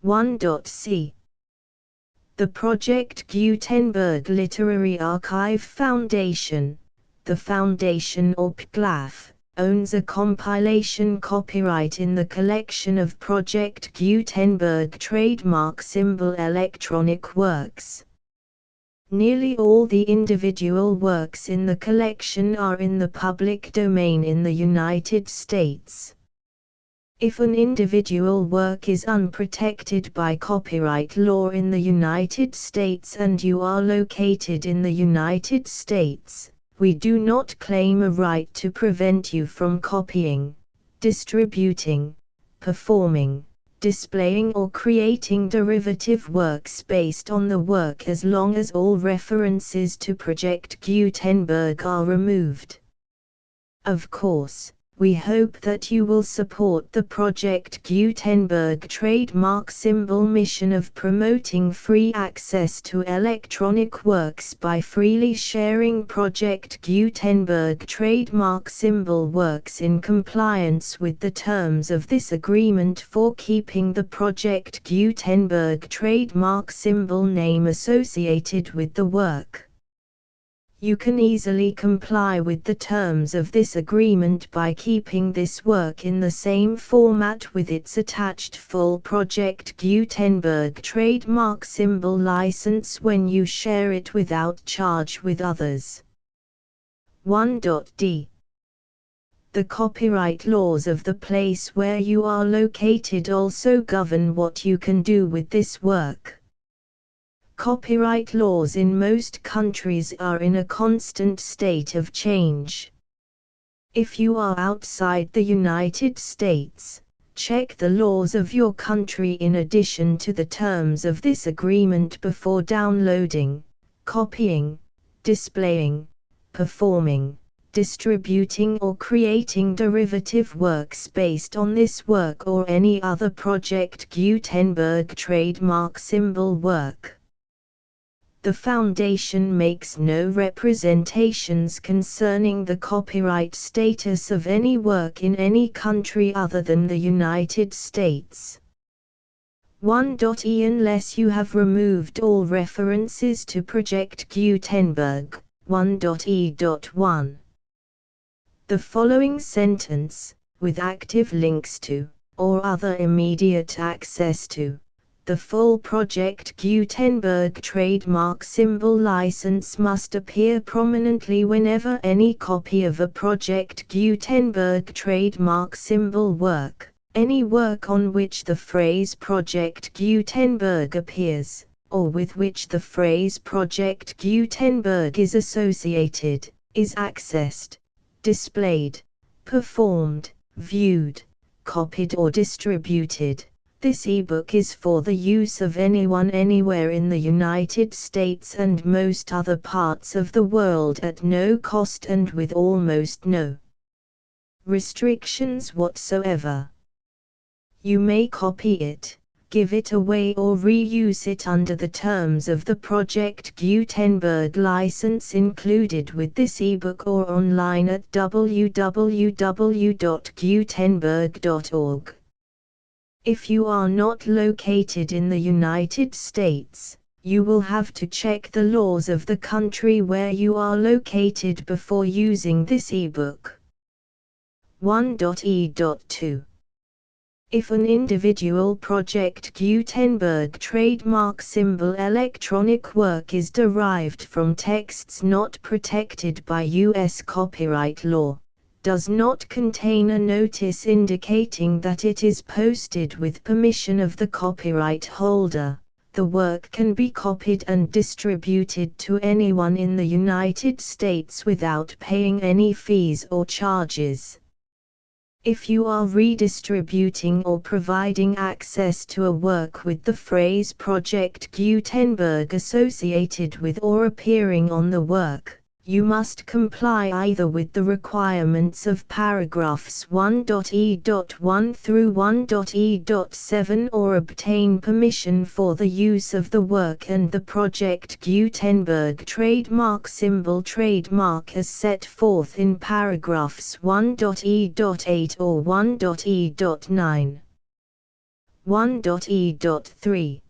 1.c. The Project Gutenberg Literary Archive Foundation, the foundation or PGLAF, owns a compilation copyright in the collection of Project Gutenberg trademark symbol electronic works. Nearly all the individual works in the collection are in the public domain in the United States. If an individual work is unprotected by copyright law in the United States and you are located in the United States, we do not claim a right to prevent you from copying, distributing, performing, displaying or creating derivative works based on the work as long as all references to Project Gutenberg are removed. Of course, we hope that you will support the Project Gutenberg trademark symbol mission of promoting free access to electronic works by freely sharing Project Gutenberg trademark symbol works in compliance with the terms of this agreement for keeping the Project Gutenberg trademark symbol name associated with the work. You can easily comply with the terms of this agreement by keeping this work in the same format with its attached full Project Gutenberg trademark symbol license when you share it without charge with others. 1.d. The copyright laws of the place where you are located also govern what you can do with this work. Copyright laws in most countries are in a constant state of change. If you are outside the United States, check the laws of your country in addition to the terms of this agreement before downloading, copying, displaying, performing, distributing or creating derivative works based on this work or any other Project Gutenberg trademark symbol work. The Foundation makes no representations concerning the copyright status of any work in any country other than the United States. 1.e. Unless you have removed all references to Project Gutenberg, 1.e.1. The following sentence, with active links to, or other immediate access to, the full Project Gutenberg trademark symbol license must appear prominently whenever any copy of a Project Gutenberg trademark symbol work, any work on which the phrase Project Gutenberg appears, or with which the phrase Project Gutenberg is associated, is accessed, displayed, performed, viewed, copied or distributed. This ebook is for the use of anyone anywhere in the United States and most other parts of the world at no cost and with almost no restrictions whatsoever. You may copy it, give it away or reuse it under the terms of the Project Gutenberg license included with this ebook or online at www.gutenberg.org. If you are not located in the United States, you will have to check the laws of the country where you are located before using this ebook. 1.e.2. If an individual Project Gutenberg trademark symbol electronic work is derived from texts not protected by U.S. copyright law, does not contain a notice indicating that it is posted with permission of the copyright holder, the work can be copied and distributed to anyone in the United States without paying any fees or charges. If you are redistributing or providing access to a work with the phrase Project Gutenberg associated with or appearing on the work, you must comply either with the requirements of paragraphs 1.e.1 through 1.e.7 or obtain permission for the use of the work and the Project Gutenberg trademark symbol trademark as set forth in paragraphs 1.e.8 or 1.e.9. 1.e.3.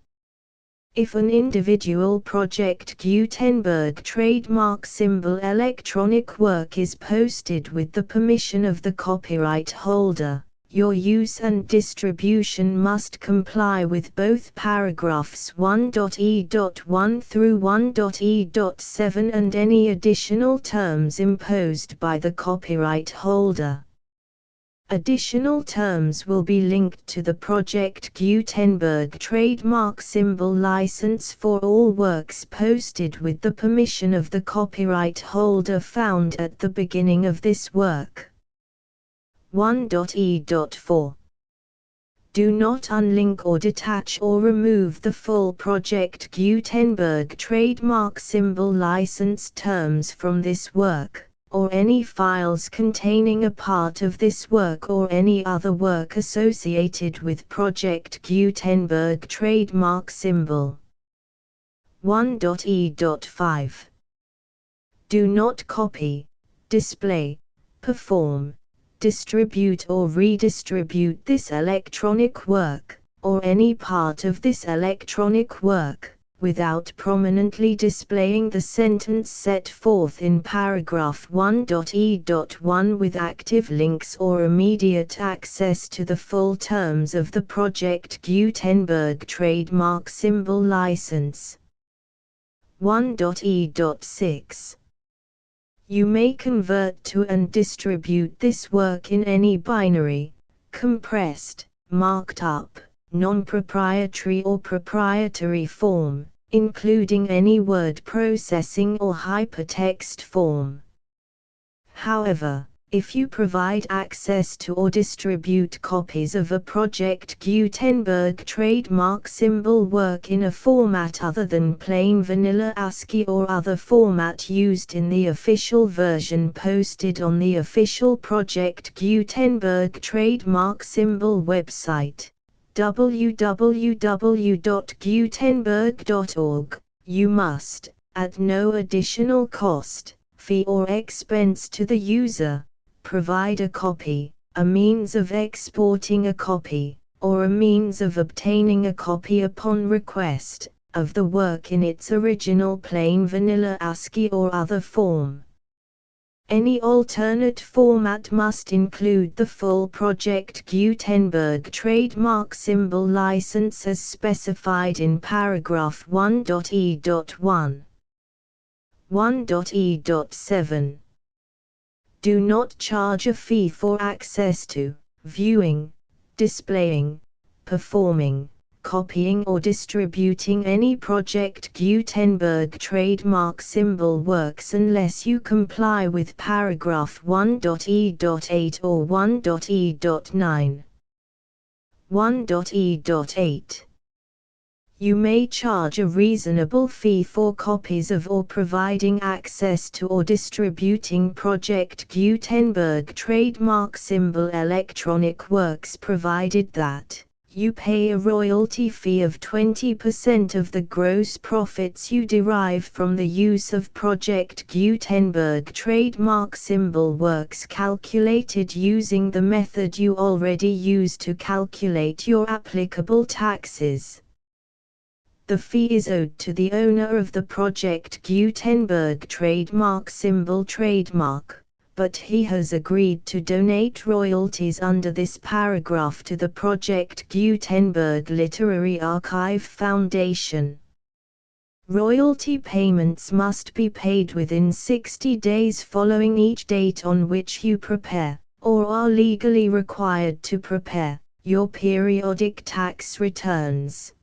If an individual Project Gutenberg trademark symbol electronic work is posted with the permission of the copyright holder, your use and distribution must comply with both paragraphs 1.e.1 through 1.e.7 and any additional terms imposed by the copyright holder. Additional terms will be linked to the Project Gutenberg trademark symbol license for all works posted with the permission of the copyright holder found at the beginning of this work. 1.e.4. Do not unlink or detach or remove the full Project Gutenberg trademark symbol license terms from this work, or any files containing a part of this work or any other work associated with Project Gutenberg trademark symbol. 1.e.5. Do not copy, display, perform, distribute or redistribute this electronic work, or any part of this electronic work, without prominently displaying the sentence set forth in paragraph 1.e.1 with active links or immediate access to the full terms of the Project Gutenberg trademark symbol license. 1.e.6. You may convert to and distribute this work in any binary, compressed, marked up, non-proprietary or proprietary form, including any word processing or hypertext form. However, if you provide access to or distribute copies of a Project Gutenberg trademark symbol work in a format other than plain vanilla ASCII or other format used in the official version posted on the official Project Gutenberg trademark symbol website, www.gutenberg.org, you must, at no additional cost, fee or expense to the user, provide a copy, a means of exporting a copy, or a means of obtaining a copy upon request, of the work in its original plain vanilla ASCII or other form. Any alternate format must include the full Project Gutenberg trademark symbol license as specified in paragraph 1.e.1. 1.e.7. Do not charge a fee for access to, viewing, displaying, performing, copying or distributing any Project Gutenberg trademark symbol works unless you comply with paragraph 1.e.8 or 1.e.9. 1.e.8. You may charge a reasonable fee for copies of or providing access to or distributing Project Gutenberg trademark symbol electronic works provided that you pay a royalty fee of 20% of the gross profits you derive from the use of Project Gutenberg trademark symbol works calculated using the method you already use to calculate your applicable taxes. The fee is owed to the owner of the Project Gutenberg trademark symbol trademark, but he has agreed to donate royalties under this paragraph to the Project Gutenberg Literary Archive Foundation. Royalty payments must be paid within 60 days following each date on which you prepare, or are legally required to prepare, your periodic tax returns.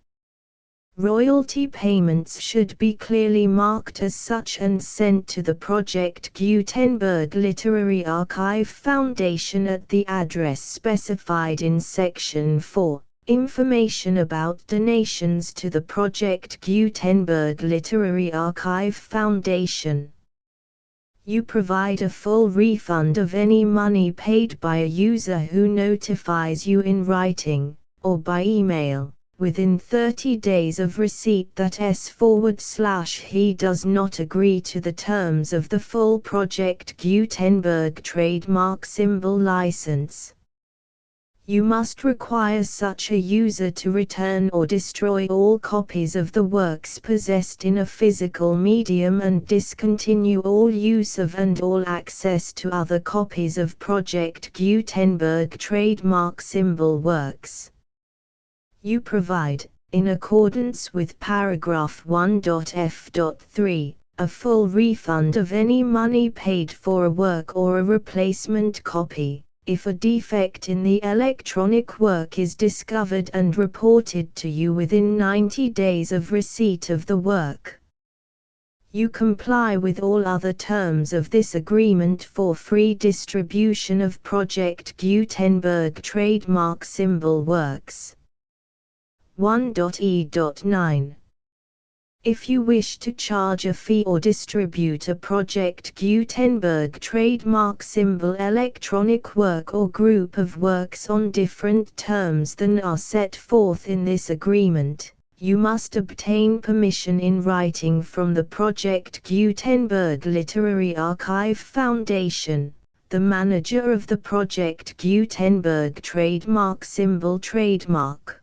Royalty payments should be clearly marked as such and sent to the Project Gutenberg Literary Archive Foundation at the address specified in Section 4. Information about donations to the Project Gutenberg Literary Archive Foundation. You provide a full refund of any money paid by a user who notifies you in writing, or by email, within 30 days of receipt that S/he does not agree to the terms of the full Project Gutenberg trademark symbol license. You must require such a user to return or destroy all copies of the works possessed in a physical medium and discontinue all use of and all access to other copies of Project Gutenberg trademark symbol works. You provide, in accordance with paragraph 1.f.3, a full refund of any money paid for a work or a replacement copy, if a defect in the electronic work is discovered and reported to you within 90 days of receipt of the work. You comply with all other terms of this agreement for free distribution of Project Gutenberg trademark symbol works. 1.e.9. If you wish to charge a fee or distribute a Project Gutenberg trademark symbol electronic work or group of works on different terms than are set forth in this agreement, you must obtain permission in writing from the Project Gutenberg Literary Archive Foundation, the manager of the Project Gutenberg trademark symbol trademark.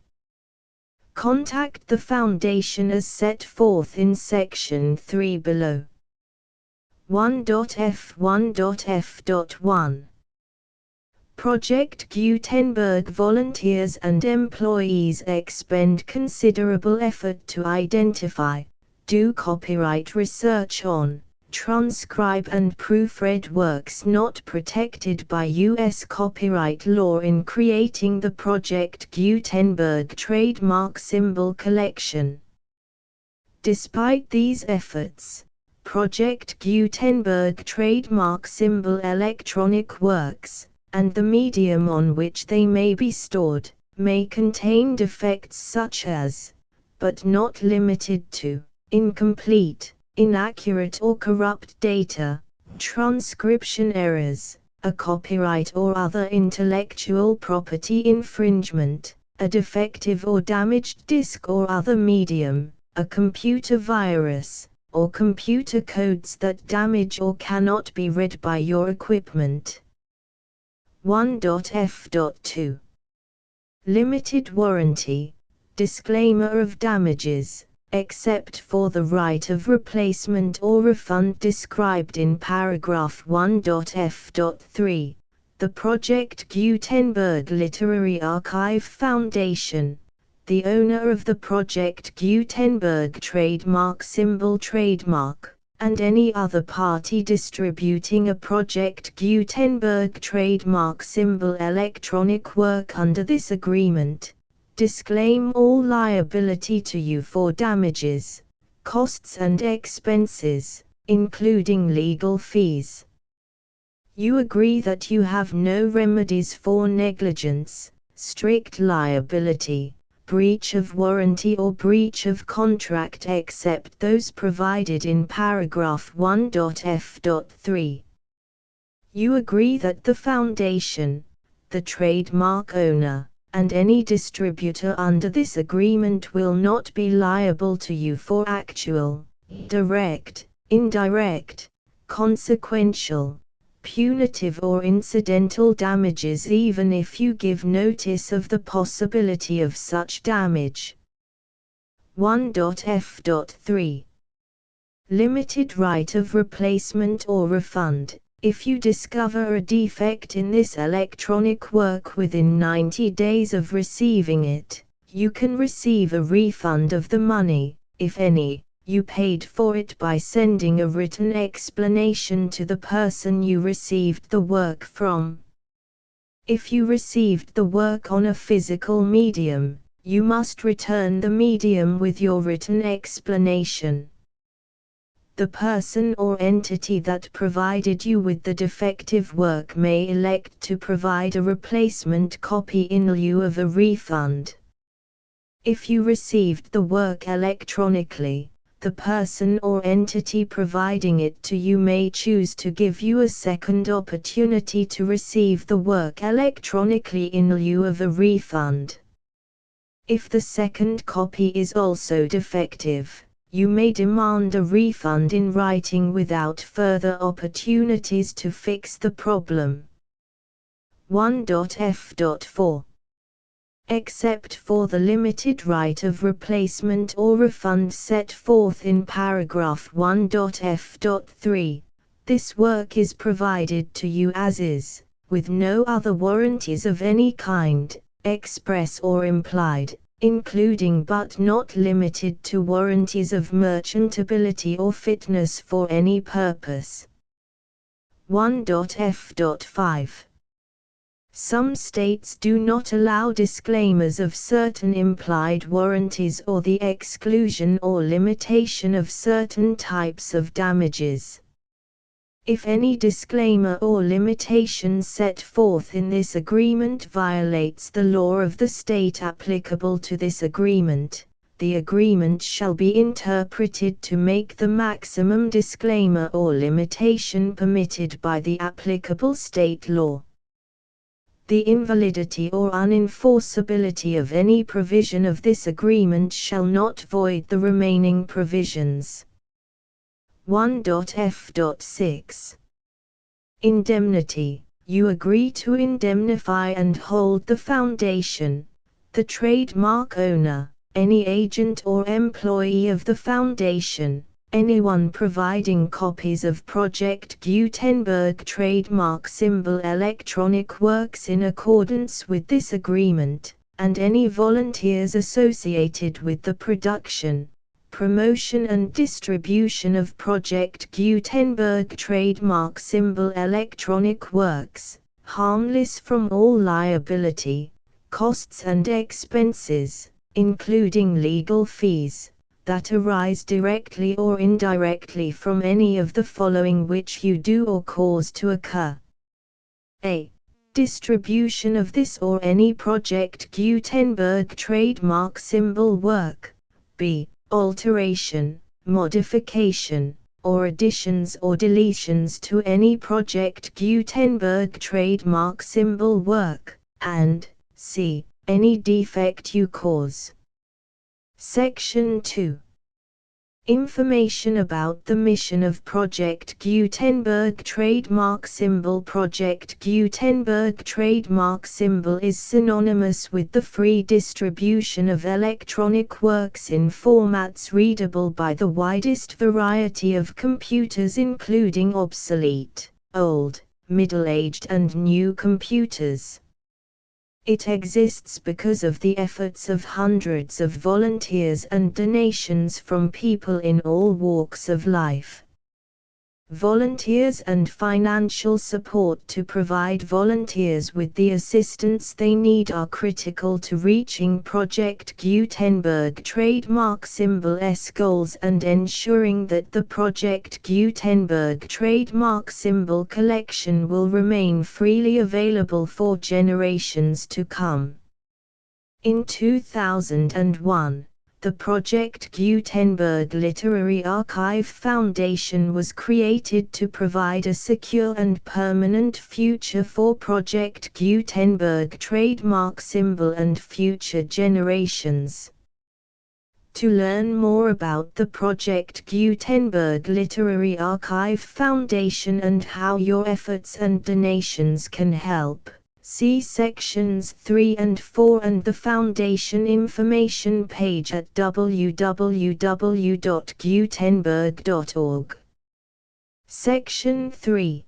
Contact the Foundation as set forth in Section 3 below. 1.f1.f.1. Project Gutenberg volunteers and employees expend considerable effort to identify, do copyright research on, transcribe and proofread works not protected by U.S. copyright law in creating the Project Gutenberg trademark symbol collection. Despite these efforts, Project Gutenberg trademark symbol electronic works, and the medium on which they may be stored, may contain defects such as, but not limited to, incomplete, inaccurate or corrupt data, transcription errors, a copyright or other intellectual property infringement, a defective or damaged disk or other medium, a computer virus, or computer codes that damage or cannot be read by your equipment. 1.f.2. Limited warranty, disclaimer of damages, except for the right of replacement or refund described in paragraph 1.f.3, the Project Gutenberg Literary Archive Foundation, the owner of the Project Gutenberg trademark symbol trademark, and any other party distributing a Project Gutenberg trademark symbol electronic work under this agreement, disclaim all liability to you for damages, costs and expenses, including legal fees. You agree that you have no remedies for negligence, strict liability, breach of warranty or breach of contract except those provided in paragraph 1.f.3. You agree that the Foundation, the trademark owner, and any distributor under this agreement will not be liable to you for actual, direct, indirect, consequential, punitive or incidental damages even if you give notice of the possibility of such damage. 1.f.3. Limited right of replacement or refund. If you discover a defect in this electronic work within 90 days of receiving it, you can receive a refund of the money, if any, you paid for it by sending a written explanation to the person you received the work from. If you received the work on a physical medium, you must return the medium with your written explanation. The person or entity that provided you with the defective work may elect to provide a replacement copy in lieu of a refund. If you received the work electronically, the person or entity providing it to you may choose to give you a second opportunity to receive the work electronically in lieu of a refund. If the second copy is also defective, you may demand a refund in writing without further opportunities to fix the problem. 1.f.4 Except for the limited right of replacement or refund set forth in paragraph 1.f.3, this work is provided to you as is, with no other warranties of any kind, express or implied, including but not limited to warranties of merchantability or fitness for any purpose. 1.f.5 Some states do not allow disclaimers of certain implied warranties or the exclusion or limitation of certain types of damages. If any disclaimer or limitation set forth in this agreement violates the law of the state applicable to this agreement, the agreement shall be interpreted to make the maximum disclaimer or limitation permitted by the applicable state law. The invalidity or unenforceability of any provision of this agreement shall not void the remaining provisions. 1.f.6 Indemnity. You agree to indemnify and hold the foundation, the trademark owner, any agent or employee of the foundation, anyone providing copies of Project Gutenberg trademark symbol electronic works in accordance with this agreement, and any volunteers associated with the production, promotion and distribution of Project Gutenberg trademark symbol electronic works, harmless from all liability, costs and expenses, including legal fees, that arise directly or indirectly from any of the following which you do or cause to occur. A. Distribution of this or any Project Gutenberg trademark symbol work. B. Alteration, modification, or additions or deletions to any Project Gutenberg trademark symbol work, and c. Any defect you cause. Section 2. Information about the mission of Project Gutenberg trademark symbol. Project Gutenberg trademark symbol is synonymous with the free distribution of electronic works in formats readable by the widest variety of computers, including obsolete, old, middle-aged and new computers. It exists because of the efforts of hundreds of volunteers and donations from people in all walks of life. Volunteers and financial support to provide volunteers with the assistance they need are critical to reaching Project Gutenberg trademark symbol's goals and ensuring that the Project Gutenberg trademark symbol collection will remain freely available for generations to come. In 2001, the Project Gutenberg Literary Archive Foundation was created to provide a secure and permanent future for Project Gutenberg trademark symbol and future generations. To learn more about the Project Gutenberg Literary Archive Foundation and how your efforts and donations can help, see sections 3 and 4 and the Foundation information page at www.gutenberg.org. Section 3.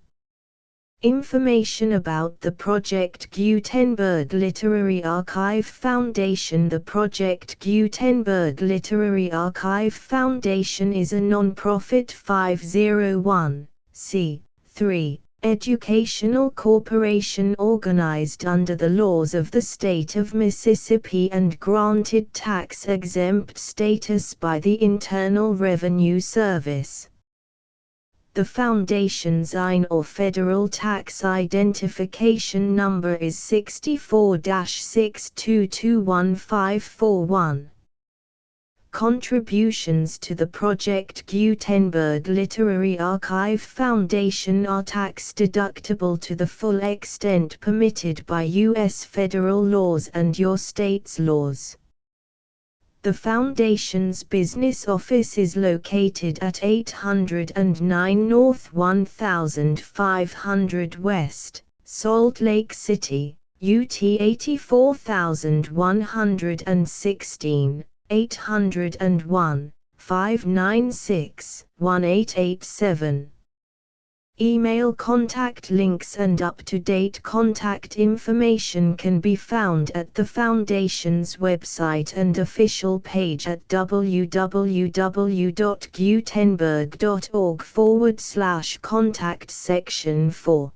Information about the Project Gutenberg Literary Archive Foundation. The Project Gutenberg Literary Archive Foundation is a non-profit 501(c)(3) educational corporation organized under the laws of the state of Mississippi and granted tax-exempt status by the Internal Revenue Service. The foundation's IN or Federal Tax Identification Number is 64-6221541. Contributions to the Project Gutenberg Literary Archive Foundation are tax-deductible to the full extent permitted by U.S. federal laws and your state's laws. The Foundation's business office is located at 809 North 1500 West, Salt Lake City, UT 84116, 801-596-1887. Email contact links and up-to-date contact information can be found at the Foundation's website and official page at www.gutenberg.org/contact section 4.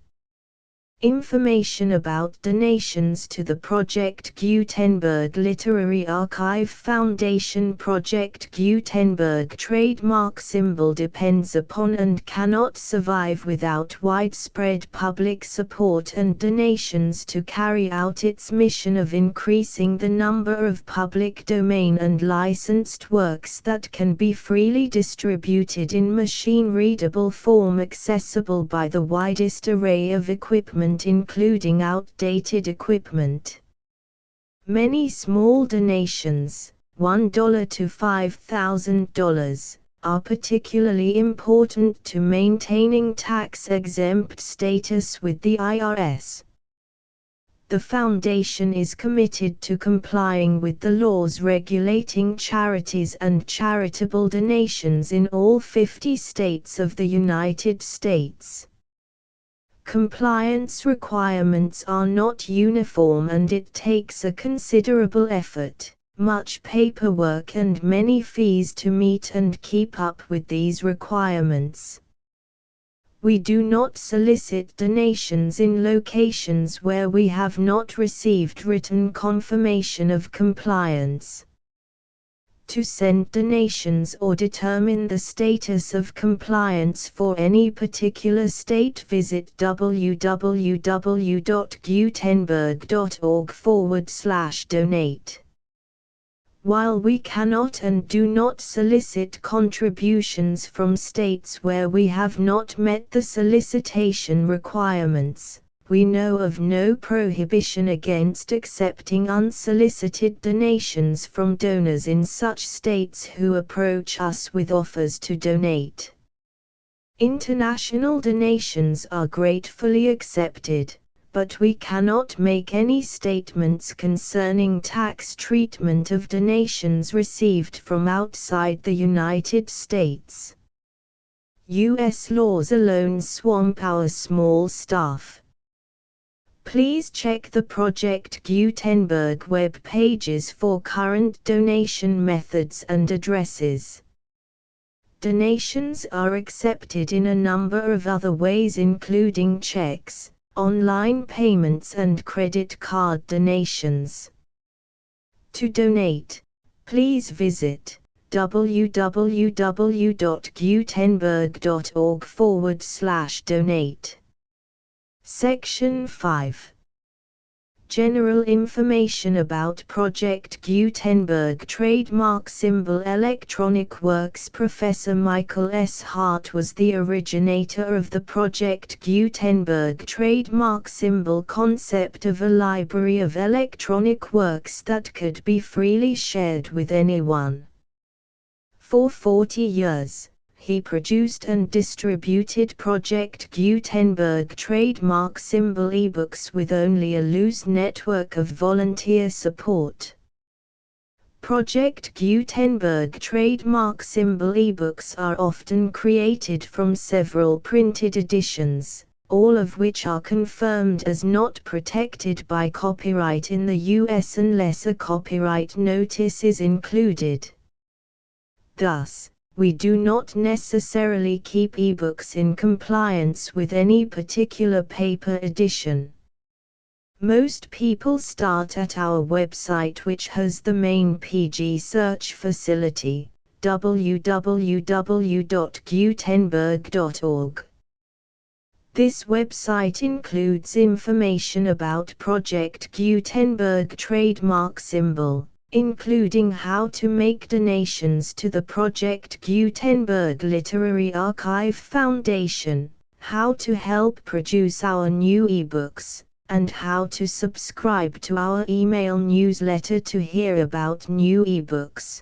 Information about donations to the Project Gutenberg Literary Archive Foundation. Project Gutenberg trademark symbol depends upon and cannot survive without widespread public support and donations to carry out its mission of increasing the number of public domain and licensed works that can be freely distributed in machine-readable form accessible by the widest array of equipment including outdated equipment. Many small donations, $1 to $5,000, are particularly important to maintaining tax-exempt status with the IRS. The Foundation is committed to complying with the laws regulating charities and charitable donations in all 50 states of the United States. Compliance requirements are not uniform and it takes a considerable effort, much paperwork and many fees to meet and keep up with these requirements. We do not solicit donations in locations where we have not received written confirmation of compliance. To send donations or determine the status of compliance for any particular state, visit www.gutenberg.org/donate. While we cannot and do not solicit contributions from states where we have not met the solicitation requirements, we know of no prohibition against accepting unsolicited donations from donors in such states who approach us with offers to donate. International donations are gratefully accepted, but we cannot make any statements concerning tax treatment of donations received from outside the United States. U.S. laws alone swamp our small staff. Please check the Project Gutenberg web pages for current donation methods and addresses. Donations are accepted in a number of other ways including checks, online payments and credit card donations. To donate, please visit www.gutenberg.org/donate. Section 5. General information about Project Gutenberg trademark symbol electronic works. Professor Michael S. Hart was the originator of the Project Gutenberg trademark symbol concept of a library of electronic works that could be freely shared with anyone. For 40 years, he produced and distributed Project Gutenberg trademark symbol ebooks with only a loose network of volunteer support. Project Gutenberg trademark symbol ebooks are often created from several printed editions, all of which are confirmed as not protected by copyright in the U.S. unless a copyright notice is included. Thus, we do not necessarily keep ebooks in compliance with any particular paper edition. Most people start at our website, which has the main PG search facility, www.gutenberg.org. This website includes information about Project Gutenberg trademark symbol, including how to make donations to the Project Gutenberg Literary Archive Foundation, how to help produce our new ebooks, and how to subscribe to our email newsletter to hear about new ebooks.